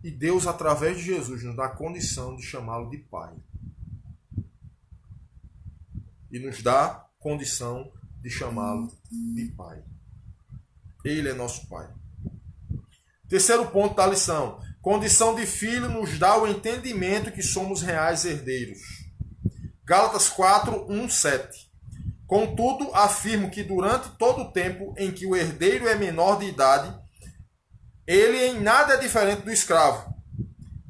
Speaker 1: E Deus, através de Jesus, nos dá a condição de chamá-lo de Pai. E nos dá condição de chamá-lo de Pai. Ele é nosso Pai. Terceiro ponto da lição. Condição de filho nos dá o entendimento que somos reais herdeiros. Gálatas 4, 1, 7. Contudo, afirmo que durante todo o tempo em que o herdeiro é menor de idade, ele em nada é diferente do escravo,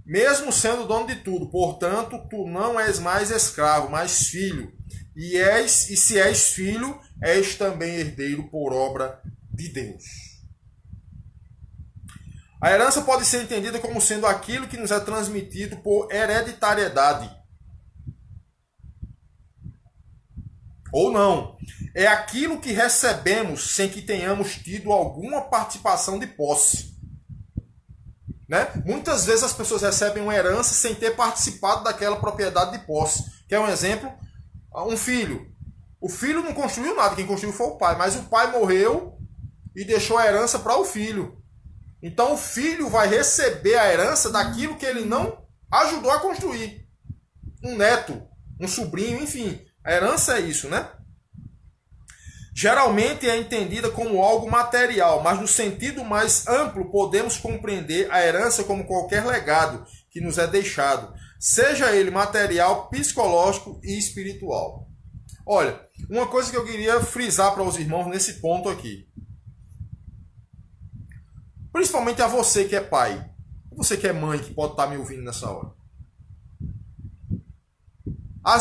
Speaker 1: mesmo sendo dono de tudo. Portanto, tu não és mais escravo, mas filho. E se és filho, és também herdeiro por obra de Deus. A herança pode ser entendida como sendo aquilo que nos é transmitido por hereditariedade. Ou não. É aquilo que recebemos sem que tenhamos tido alguma participação de posse. Né? Muitas vezes as pessoas recebem uma herança sem ter participado daquela propriedade de posse. Quer um exemplo? Um filho. O filho não construiu nada, quem construiu foi o pai. Mas o pai morreu e deixou a herança para o filho. Então o filho vai receber a herança daquilo que ele não ajudou a construir. Um neto, um sobrinho, enfim. A herança é isso, né? Geralmente é entendida como algo material, mas no sentido mais amplo podemos compreender a herança como qualquer legado que nos é deixado, seja ele material, psicológico e espiritual. Olha, uma coisa que eu queria frisar para os irmãos nesse ponto aqui. Principalmente a você que é pai, você que é mãe, que pode estar me ouvindo nessa hora.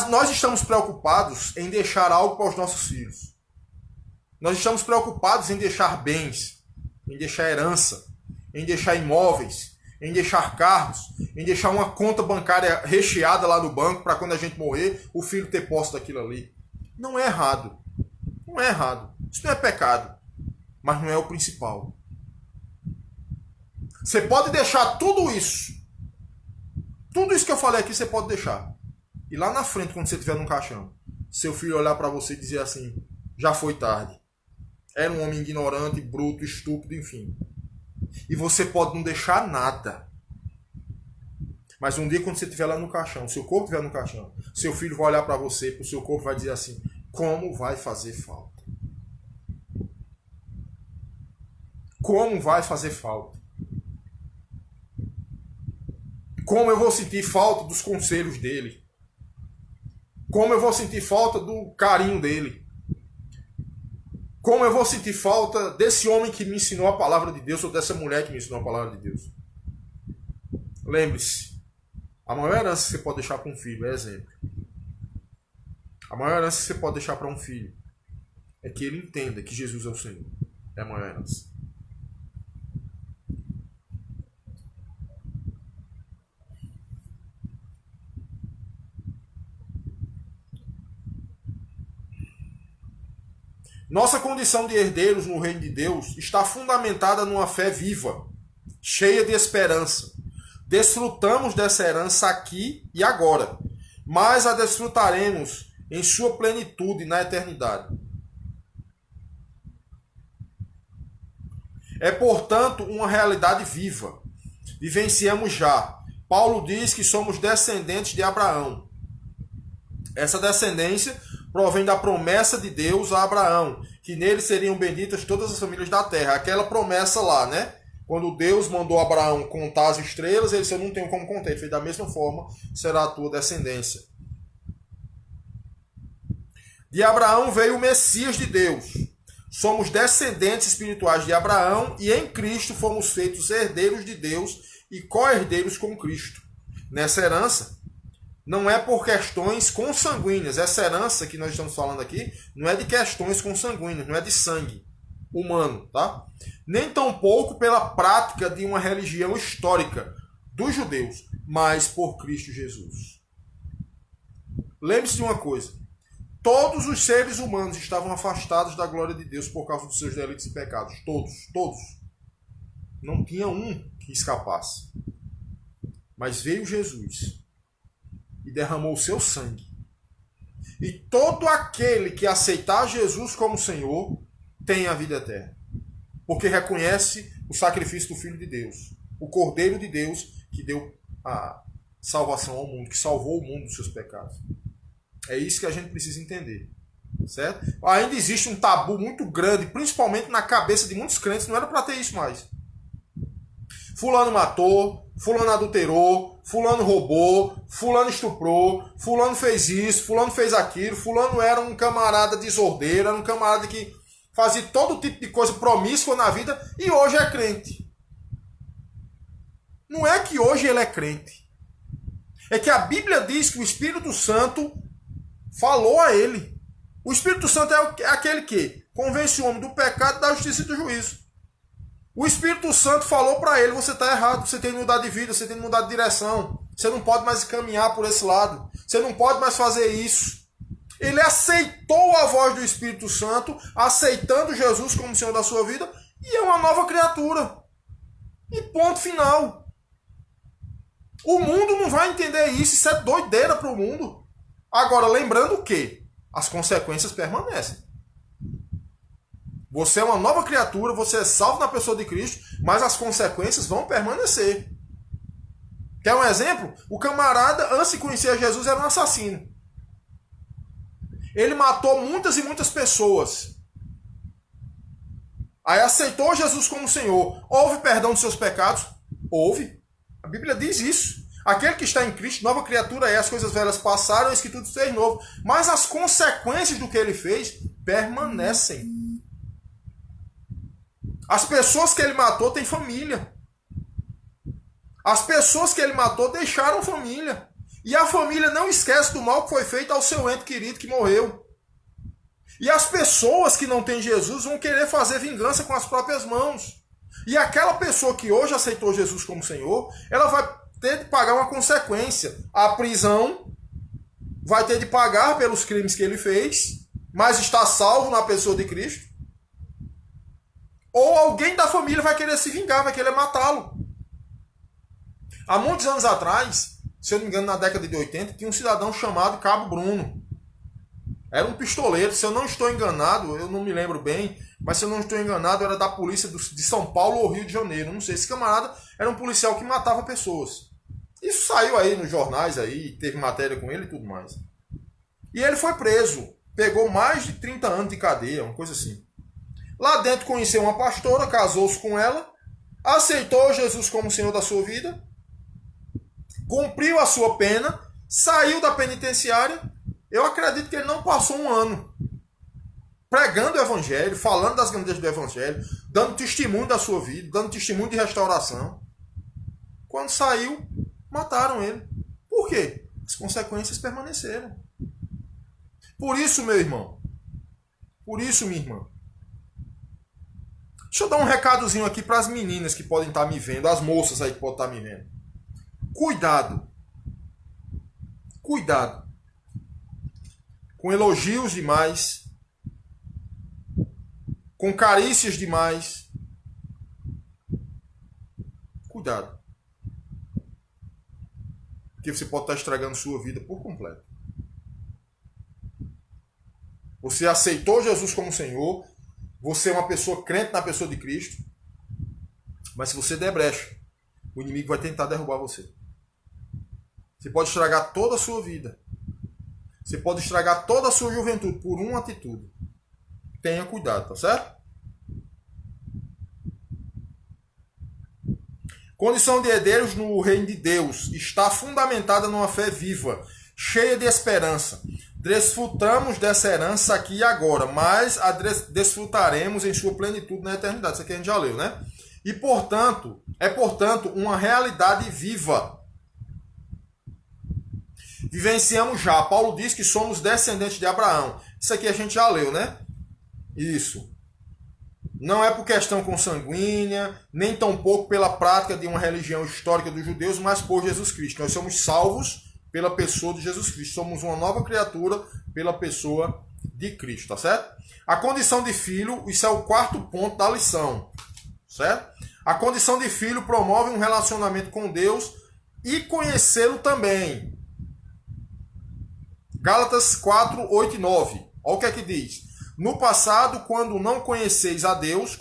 Speaker 1: Nós estamos preocupados em deixar algo para os nossos filhos. Nós estamos preocupados em deixar bens, em deixar herança, em deixar imóveis, em deixar carros, em deixar uma conta bancária recheada lá no banco para quando a gente morrer, o filho ter posse daquilo ali. Não é errado. Não é errado. Isso não é pecado. Mas não é o principal. Você pode deixar tudo isso. Tudo isso que eu falei aqui você pode deixar. E lá na frente, quando você estiver num caixão, seu filho olhar para você e dizer assim, já foi tarde. Era um homem ignorante, bruto, estúpido, enfim. E você pode não deixar nada. Mas um dia quando você estiver lá no caixão, seu corpo estiver no caixão, seu filho vai olhar para você, o seu corpo vai dizer assim, como vai fazer falta? Como vai fazer falta? Como eu vou sentir falta dos conselhos dele? Como eu vou sentir falta do carinho dele? Como eu vou sentir falta desse homem que me ensinou a palavra de Deus ou dessa mulher que me ensinou a palavra de Deus? Lembre-se, a maior herança que você pode deixar para um filho é exemplo. A maior herança que você pode deixar para um filho é que ele entenda que Jesus é o Senhor. É a maior herança. Nossa condição de herdeiros no reino de Deus está fundamentada numa fé viva, cheia de esperança. Desfrutamos dessa herança aqui e agora, mas a desfrutaremos em sua plenitude na eternidade. É, portanto, uma realidade viva. Vivenciamos já. Paulo diz que somos descendentes de Abraão. Essa descendência provém da promessa de Deus a Abraão, que nele seriam benditas todas as famílias da terra. Aquela promessa lá, né? Quando Deus mandou Abraão contar as estrelas, ele disse, eu não tenho como contar. Ele fez da mesma forma, será a tua descendência. De Abraão veio o Messias de Deus. Somos descendentes espirituais de Abraão e em Cristo fomos feitos herdeiros de Deus e co-herdeiros com Cristo. Nessa herança, não é por questões consanguíneas. Essa herança que nós estamos falando aqui não é de questões consanguíneas, não é de sangue humano, tá? Nem tampouco pela prática de uma religião histórica dos judeus, mas por Cristo Jesus. Lembre-se de uma coisa. Todos os seres humanos estavam afastados da glória de Deus por causa dos seus delitos e pecados. Todos. Não tinha um que escapasse. Mas veio Jesus e derramou o seu sangue. E todo aquele que aceitar Jesus como Senhor tem a vida eterna. Porque reconhece o sacrifício do Filho de Deus, o Cordeiro de Deus que deu a salvação ao mundo, que salvou o mundo dos seus pecados. É isso que a gente precisa entender. Certo? Ainda existe um tabu muito grande, principalmente na cabeça de muitos crentes, não era para ter isso mais. Fulano matou, fulano adulterou, fulano roubou, fulano estuprou, fulano fez isso, fulano fez aquilo, fulano era um camarada desordeiro, era um camarada que fazia todo tipo de coisa promíscua na vida e hoje é crente. Não é que hoje ele é crente. É que a Bíblia diz que o Espírito Santo falou a ele. O Espírito Santo é aquele que convence o homem do pecado, da justiça e do juízo. O Espírito Santo falou para ele, você está errado, você tem que mudar de vida, você tem que mudar de direção. Você não pode mais caminhar por esse lado. Você não pode mais fazer isso. Ele aceitou a voz do Espírito Santo, aceitando Jesus como Senhor da sua vida, e é uma nova criatura. E ponto final. O mundo não vai entender isso é doideira para o mundo. Agora, lembrando que as consequências permanecem. Você é uma nova criatura, você é salvo na pessoa de Cristo, mas as consequências vão permanecer. Quer um exemplo? O camarada, antes de conhecer Jesus, era um assassino. Ele matou muitas e muitas pessoas. Aí aceitou Jesus como Senhor. Houve perdão dos seus pecados? Houve. A Bíblia diz isso. Aquele que está em Cristo, nova criatura é, as coisas velhas passaram, eis que tudo se fez novo. Mas as consequências do que ele fez permanecem. As pessoas que ele matou têm família. As pessoas que ele matou deixaram família. E a família não esquece do mal que foi feito ao seu ente querido que morreu. E as pessoas que não têm Jesus vão querer fazer vingança com as próprias mãos. E aquela pessoa que hoje aceitou Jesus como Senhor, ela vai ter de pagar uma consequência. A prisão, vai ter de pagar pelos crimes que ele fez, mas está salvo na pessoa de Cristo. Ou alguém da família vai querer se vingar, vai querer matá-lo. Há muitos anos atrás, se eu não me engano, na década de 80, tinha um cidadão chamado Cabo Bruno. Era um pistoleiro, se eu não estou enganado, eu não me lembro bem, mas se eu não estou enganado, era da polícia de São Paulo ou Rio de Janeiro. Não sei, esse camarada era um policial que matava pessoas. Isso saiu aí nos jornais, aí, teve matéria com ele e tudo mais. E ele foi preso, pegou mais de 30 anos de cadeia, uma coisa assim. Lá dentro conheceu uma pastora, casou-se com ela, aceitou Jesus como Senhor da sua vida, cumpriu a sua pena, saiu da penitenciária. Eu acredito que ele não passou um ano pregando o Evangelho, falando das grandezas do Evangelho, dando testemunho da sua vida, dando testemunho de restauração. Quando saiu, mataram ele. Por quê? As consequências permaneceram. Por isso, meu irmão, por isso, minha irmã, deixa eu dar um recadozinho aqui para as meninas que podem estar me vendo, as moças aí que podem estar me vendo. Cuidado. Cuidado. Com elogios demais, com carícias demais. Cuidado. Porque você pode estar estragando sua vida por completo. Você aceitou Jesus como Senhor, você é uma pessoa crente na pessoa de Cristo, mas se você der brecha, o inimigo vai tentar derrubar você. Você pode estragar toda a sua vida. Você pode estragar toda a sua juventude por uma atitude. Tenha cuidado, tá certo? Condição de herdeiros no reino de Deus está fundamentada numa fé viva, cheia de esperança. Desfrutamos dessa herança aqui e agora, mas a desfrutaremos em sua plenitude na eternidade. Isso aqui a gente já leu, né? E, portanto, uma realidade viva. Vivenciamos já. Paulo diz que somos descendentes de Abraão. Isso aqui a gente já leu, né? Isso. Não é por questão consanguínea, nem tampouco pela prática de uma religião histórica dos judeus, mas por Jesus Cristo. Nós somos salvos pela pessoa de Jesus Cristo. Somos uma nova criatura pela pessoa de Cristo, tá certo? A condição de filho, isso é o quarto ponto da lição, certo? A condição de filho promove um relacionamento com Deus e conhecê-lo também. Gálatas 4, 8 e 9. Olha o que é que diz. No passado, quando não conhecieis a Deus,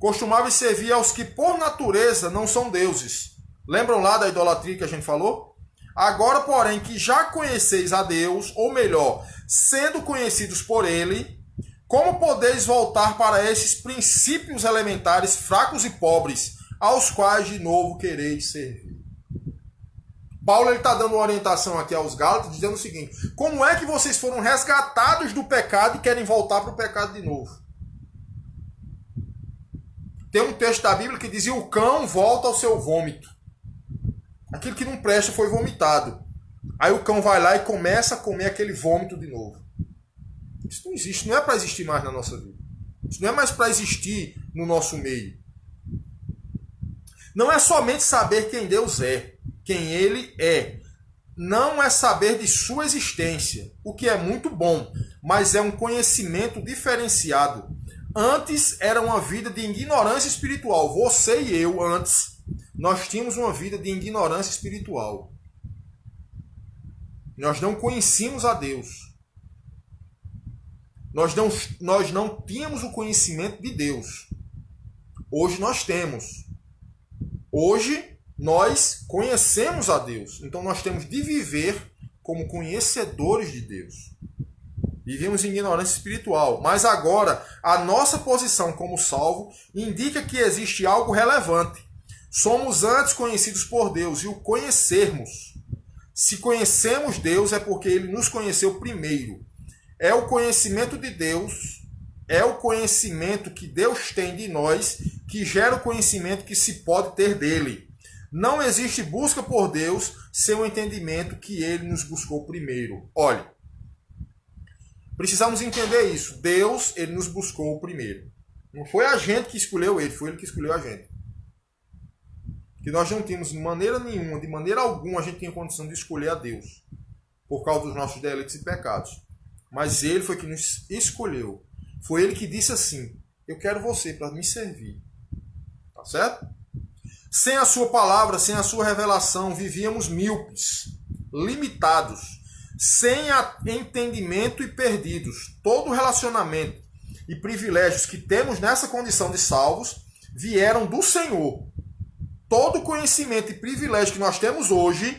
Speaker 1: costumavais servir aos que por natureza não são deuses. Lembram lá da idolatria que a gente falou? Agora, porém, que já conheceis a Deus, ou melhor, sendo conhecidos por Ele, como podeis voltar para esses princípios elementares fracos e pobres, aos quais de novo quereis servir? Paulo está dando uma orientação aqui aos Gálatas, dizendo o seguinte: como é que vocês foram resgatados do pecado e querem voltar para o pecado de novo? Tem um texto da Bíblia que dizia: o cão volta ao seu vômito. Aquilo que não presta foi vomitado. Aí o cão vai lá e começa a comer aquele vômito de novo. Isso não existe, não é para existir mais na nossa vida. Isso não é mais para existir no nosso meio. Não é somente saber quem Deus é, quem Ele é. Não é saber de sua existência, o que é muito bom, mas é um conhecimento diferenciado. Antes era uma vida de ignorância espiritual. Você e eu, antes, nós tínhamos uma vida de ignorância espiritual. Nós não conhecíamos a Deus. Nós não tínhamos o conhecimento de Deus. Hoje nós temos. Hoje nós conhecemos a Deus. Então nós temos de viver como conhecedores de Deus. Vivemos em ignorância espiritual. Mas agora, a nossa posição como salvo indica que existe algo relevante. Somos antes conhecidos por Deus e o conhecermos. Se conhecemos Deus é porque Ele nos conheceu primeiro. É o conhecimento de Deus, é o conhecimento que Deus tem de nós, que gera o conhecimento que se pode ter dele. Não existe busca por Deus sem o entendimento que Ele nos buscou primeiro. Olha, precisamos entender isso. Deus, Ele nos buscou primeiro. Não foi a gente que escolheu Ele, foi Ele que escolheu a gente. Que nós não tínhamos de maneira nenhuma, de maneira alguma, a gente tinha condição de escolher a Deus. Por causa dos nossos delitos e pecados. Mas Ele foi que nos escolheu. Foi Ele que disse assim: eu quero você para me servir. Tá certo? Sem a sua palavra, sem a sua revelação, vivíamos míopes, limitados, sem entendimento e perdidos. Todo relacionamento e privilégios que temos nessa condição de salvos vieram do Senhor. Todo conhecimento e privilégio que nós temos hoje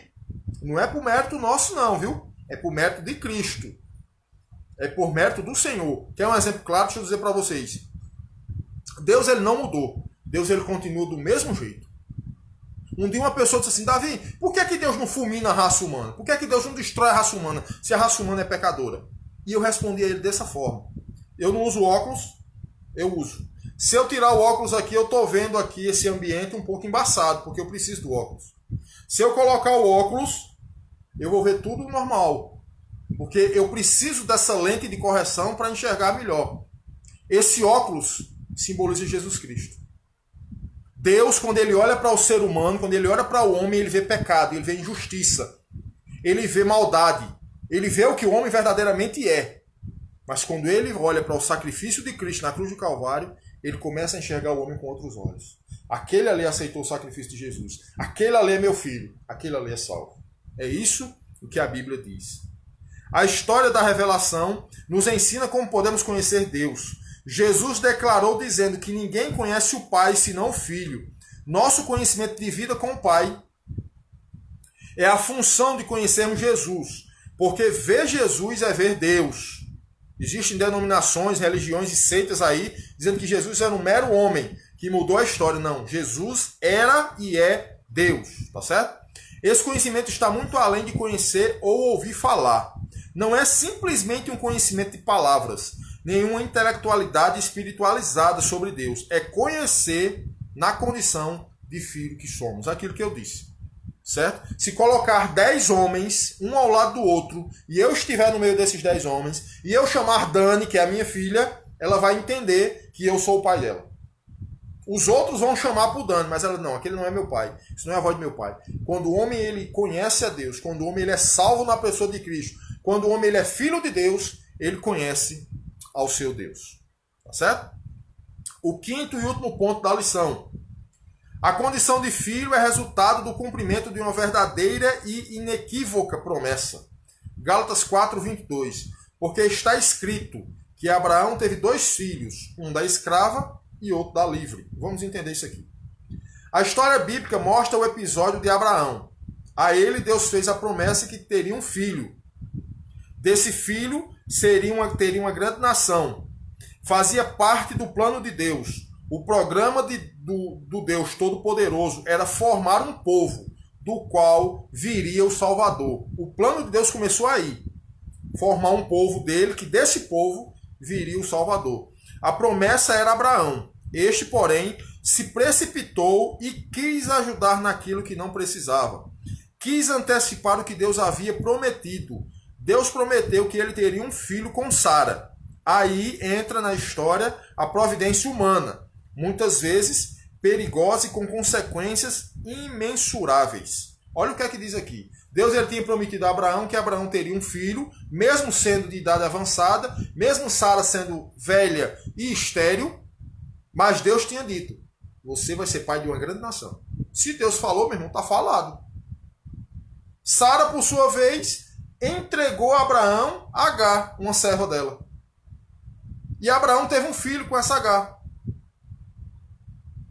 Speaker 1: não é por mérito nosso não, viu? É por mérito de Cristo. É por mérito do Senhor. Quer um exemplo claro? Deixa eu dizer para vocês. Deus, Ele não mudou. Deus, Ele continua do mesmo jeito. Um dia uma pessoa disse assim: Davi, por que Deus não fulmina a raça humana? Por que Deus não destrói a raça humana se a raça humana é pecadora? E eu respondi a ele dessa forma: eu não uso óculos, eu uso. Se eu tirar o óculos aqui, eu estou vendo aqui esse ambiente um pouco embaçado, porque eu preciso do óculos. Se eu colocar o óculos, eu vou ver tudo normal. Porque eu preciso dessa lente de correção para enxergar melhor. Esse óculos simboliza Jesus Cristo. Deus, quando Ele olha para o ser humano, quando Ele olha para o homem, Ele vê pecado, Ele vê injustiça, Ele vê maldade, Ele vê o que o homem verdadeiramente é. Mas quando Ele olha para o sacrifício de Cristo na cruz do Calvário, Ele começa a enxergar o homem com outros olhos. Aquele ali aceitou o sacrifício de Jesus. Aquele ali é meu filho. Aquele ali é salvo. É isso o que a Bíblia diz. A história da revelação nos ensina como podemos conhecer Deus. Jesus declarou dizendo que ninguém conhece o Pai senão o Filho. Nosso conhecimento de vida com o Pai é a função de conhecermos Jesus. Porque ver Jesus é ver Deus. Existem denominações, religiões e seitas aí dizendo que Jesus era um mero homem que mudou a história. Não, Jesus era e é Deus. Tá certo? Esse conhecimento está muito além de conhecer ou ouvir falar. Não é simplesmente um conhecimento de palavras, nenhuma intelectualidade espiritualizada sobre Deus. É conhecer na condição de filho que somos. Aquilo que eu disse. Certo? Se colocar 10 homens, um ao lado do outro, e eu estiver no meio desses 10 homens, e eu chamar Dani, que é a minha filha, ela vai entender que eu sou o pai dela. Os outros vão chamar por Dani, mas ela não, aquele não é meu pai. Isso não é a voz do meu pai. Quando o homem ele conhece a Deus, quando o homem ele é salvo na pessoa de Cristo, quando o homem ele é filho de Deus, ele conhece ao seu Deus. Tá certo? O quinto e último ponto da lição. A condição de filho é resultado do cumprimento de uma verdadeira e inequívoca promessa. Gálatas 4:22. Porque está escrito que Abraão teve 2 filhos, um da escrava e outro da livre. Vamos entender isso aqui. A história bíblica mostra o episódio de Abraão. A ele Deus fez a promessa que teria um filho. Desse filho teria uma grande nação. Fazia parte do plano de Deus. O programa do Deus Todo-Poderoso era formar um povo, do qual viria o Salvador. O plano de Deus começou aí. Formar um povo dele, que desse povo viria o Salvador. A promessa era Abraão. Este, porém, se precipitou e quis ajudar naquilo que não precisava. Quis antecipar o que Deus havia prometido. Deus prometeu que ele teria um filho com Sara. Aí entra na história a providência humana, muitas vezes perigosa e com consequências imensuráveis. Olha o que é que diz aqui. Deus ele tinha prometido a Abraão que Abraão teria um filho, mesmo sendo de idade avançada, mesmo Sara sendo velha e estéril, mas Deus tinha dito, você vai ser pai de uma grande nação. Se Deus falou, meu irmão, está falado. Sara, por sua vez, entregou a Abraão a Agar, uma serva dela. E Abraão teve um filho com essa Agar.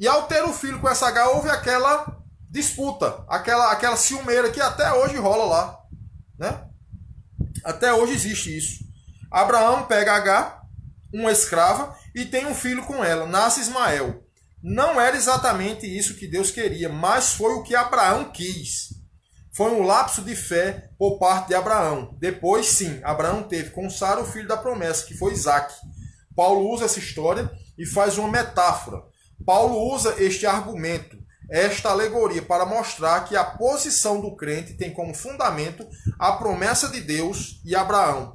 Speaker 1: E ao ter um filho com essa Agar, houve aquela disputa, aquela ciumeira que até hoje rola lá. Né? Até hoje existe isso. Abraão pega Agar, uma escrava, e tem um filho com ela. Nasce Ismael. Não era exatamente isso que Deus queria, mas foi o que Abraão quis. Foi um lapso de fé por parte de Abraão. Depois, sim, Abraão teve com Sara o filho da promessa, que foi Isaque. Paulo usa essa história e faz uma metáfora. Paulo usa este argumento, esta alegoria, para mostrar que a posição do crente tem como fundamento a promessa de Deus e Abraão.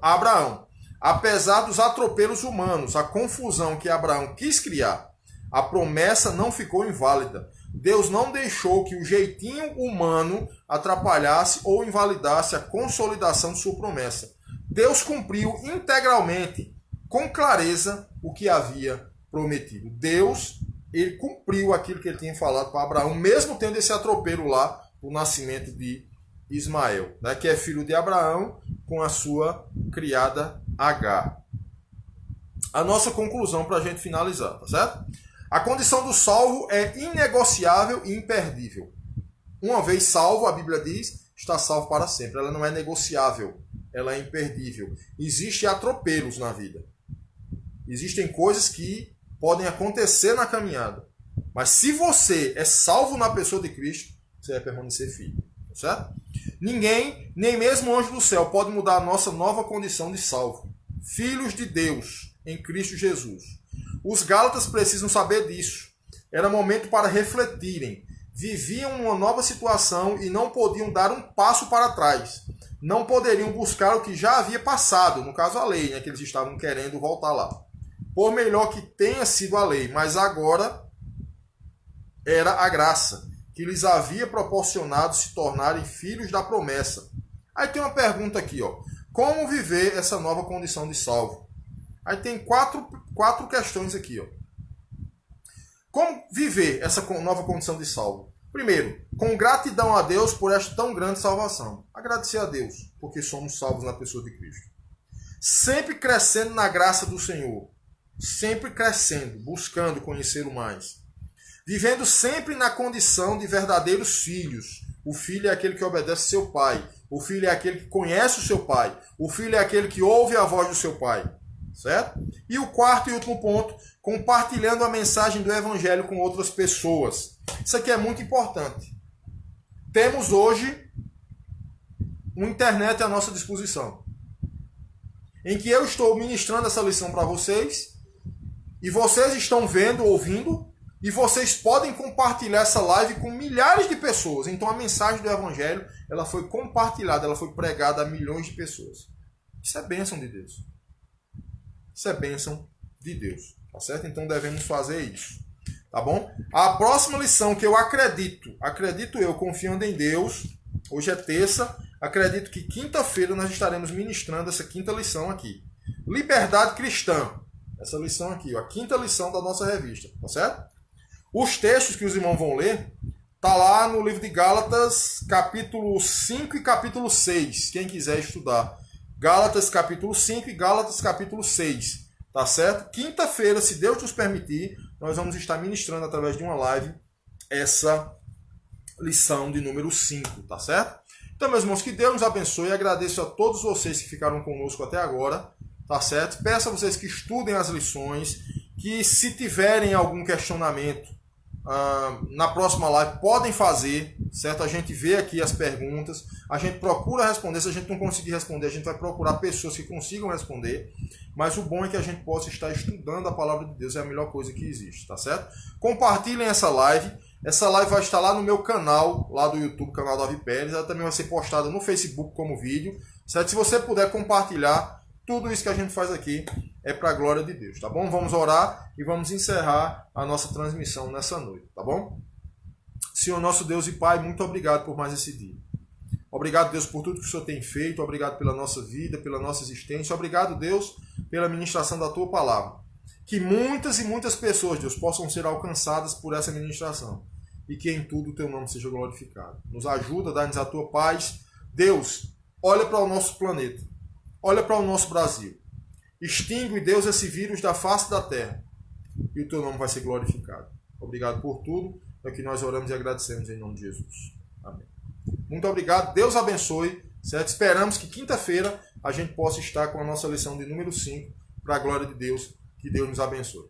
Speaker 1: Apesar dos atropelos humanos, a confusão que Abraão quis criar, a promessa não ficou inválida. Deus não deixou que o jeitinho humano atrapalhasse ou invalidasse a consolidação de sua promessa. Deus cumpriu integralmente, com clareza, o que havia prometido. Deus, ele cumpriu aquilo que ele tinha falado para Abraão, mesmo tendo esse atropelo lá, o nascimento de Ismael, né, que é filho de Abraão com a sua criada Agar. A nossa conclusão para a gente finalizar, tá certo? A condição do salvo é inegociável e imperdível. Uma vez salvo, a Bíblia diz, está salvo para sempre. Ela não é negociável, ela é imperdível. Existem atropelos na vida. Existem coisas que podem acontecer na caminhada. Mas se você é salvo na pessoa de Cristo, você vai permanecer firme. Certo? Ninguém, nem mesmo o anjo do céu, pode mudar a nossa nova condição de salvo. Filhos de Deus em Cristo Jesus. Os Gálatas precisam saber disso. Era momento para refletirem. Viviam uma nova situação e não podiam dar um passo para trás. Não poderiam buscar o que já havia passado, no caso a lei, né, que eles estavam querendo voltar lá. Por melhor que tenha sido a lei, mas agora era a graça que lhes havia proporcionado se tornarem filhos da promessa. Aí tem uma pergunta aqui, ó. Como viver essa nova condição de salvo? Aí tem quatro questões aqui, ó. Como viver essa nova condição de salvo? Primeiro, com gratidão a Deus por esta tão grande salvação. Agradecer a Deus, porque somos salvos na pessoa de Cristo. Sempre crescendo na graça do Senhor. Sempre crescendo, buscando conhecê-lo mais. Vivendo sempre na condição de verdadeiros filhos. O filho é aquele que obedece seu pai. O filho é aquele que conhece o seu pai. O filho é aquele que ouve a voz do seu pai. Certo? E o quarto e último ponto, compartilhando a mensagem do Evangelho com outras pessoas. Isso aqui é muito importante. Temos hoje uma internet à nossa disposição, em que eu estou ministrando essa lição para vocês, e vocês estão vendo, ouvindo, e vocês podem compartilhar essa live com milhares de pessoas. Então a mensagem do Evangelho, ela foi compartilhada, ela foi pregada a milhões de pessoas. Isso é bênção de Deus. Isso é bênção de Deus. Tá certo? Então devemos fazer isso. Tá bom? A próxima lição que eu acredito eu, confiando em Deus, hoje é terça, acredito que quinta-feira nós estaremos ministrando essa quinta lição aqui. Liberdade cristã. Essa lição aqui, ó, a quinta lição da nossa revista. Tá certo? Os textos que os irmãos vão ler, tá lá no livro de Gálatas, capítulo 5 e capítulo 6, quem quiser estudar. Gálatas capítulo 5 e Gálatas capítulo 6. tá certo? Quinta-feira, se Deus nos permitir, nós vamos estar ministrando através de uma live essa lição de número 5, tá certo? Então, meus irmãos, que Deus nos abençoe. Agradeço a todos vocês que ficaram conosco até agora, tá certo? Peço a vocês que estudem as lições, que se tiverem algum questionamento na próxima live, podem fazer, certo? A gente vê aqui as perguntas, a gente procura responder. Se a gente não conseguir responder, a gente vai procurar pessoas que consigam responder, mas o bom é que a gente possa estar estudando a palavra de Deus, é a melhor coisa que existe, tá certo? Compartilhem essa live vai estar lá no meu canal, lá do YouTube, canal Davi Pérez, ela também vai ser postada no Facebook como vídeo, certo? Se você puder compartilhar, tudo isso que a gente faz aqui é para a glória de Deus, tá bom? Vamos orar e vamos encerrar a nossa transmissão nessa noite, tá bom? Senhor nosso Deus e Pai, muito obrigado por mais esse dia. Obrigado, Deus, por tudo que o Senhor tem feito. Obrigado pela nossa vida, pela nossa existência. Obrigado, Deus, pela ministração da Tua palavra. Que muitas e muitas pessoas, Deus, possam ser alcançadas por essa ministração. E que em tudo o Teu nome seja glorificado. Nos ajuda, dá-nos a Tua paz. Deus, olha para o nosso planeta. Olha para o nosso Brasil. Extingue, Deus, esse vírus da face da terra. E o Teu nome vai ser glorificado. Obrigado por tudo. É que nós oramos e agradecemos em nome de Jesus. Amém. Muito obrigado. Deus abençoe. Certo? Esperamos que quinta-feira a gente possa estar com a nossa lição de número 5 para a glória de Deus. Que Deus nos abençoe.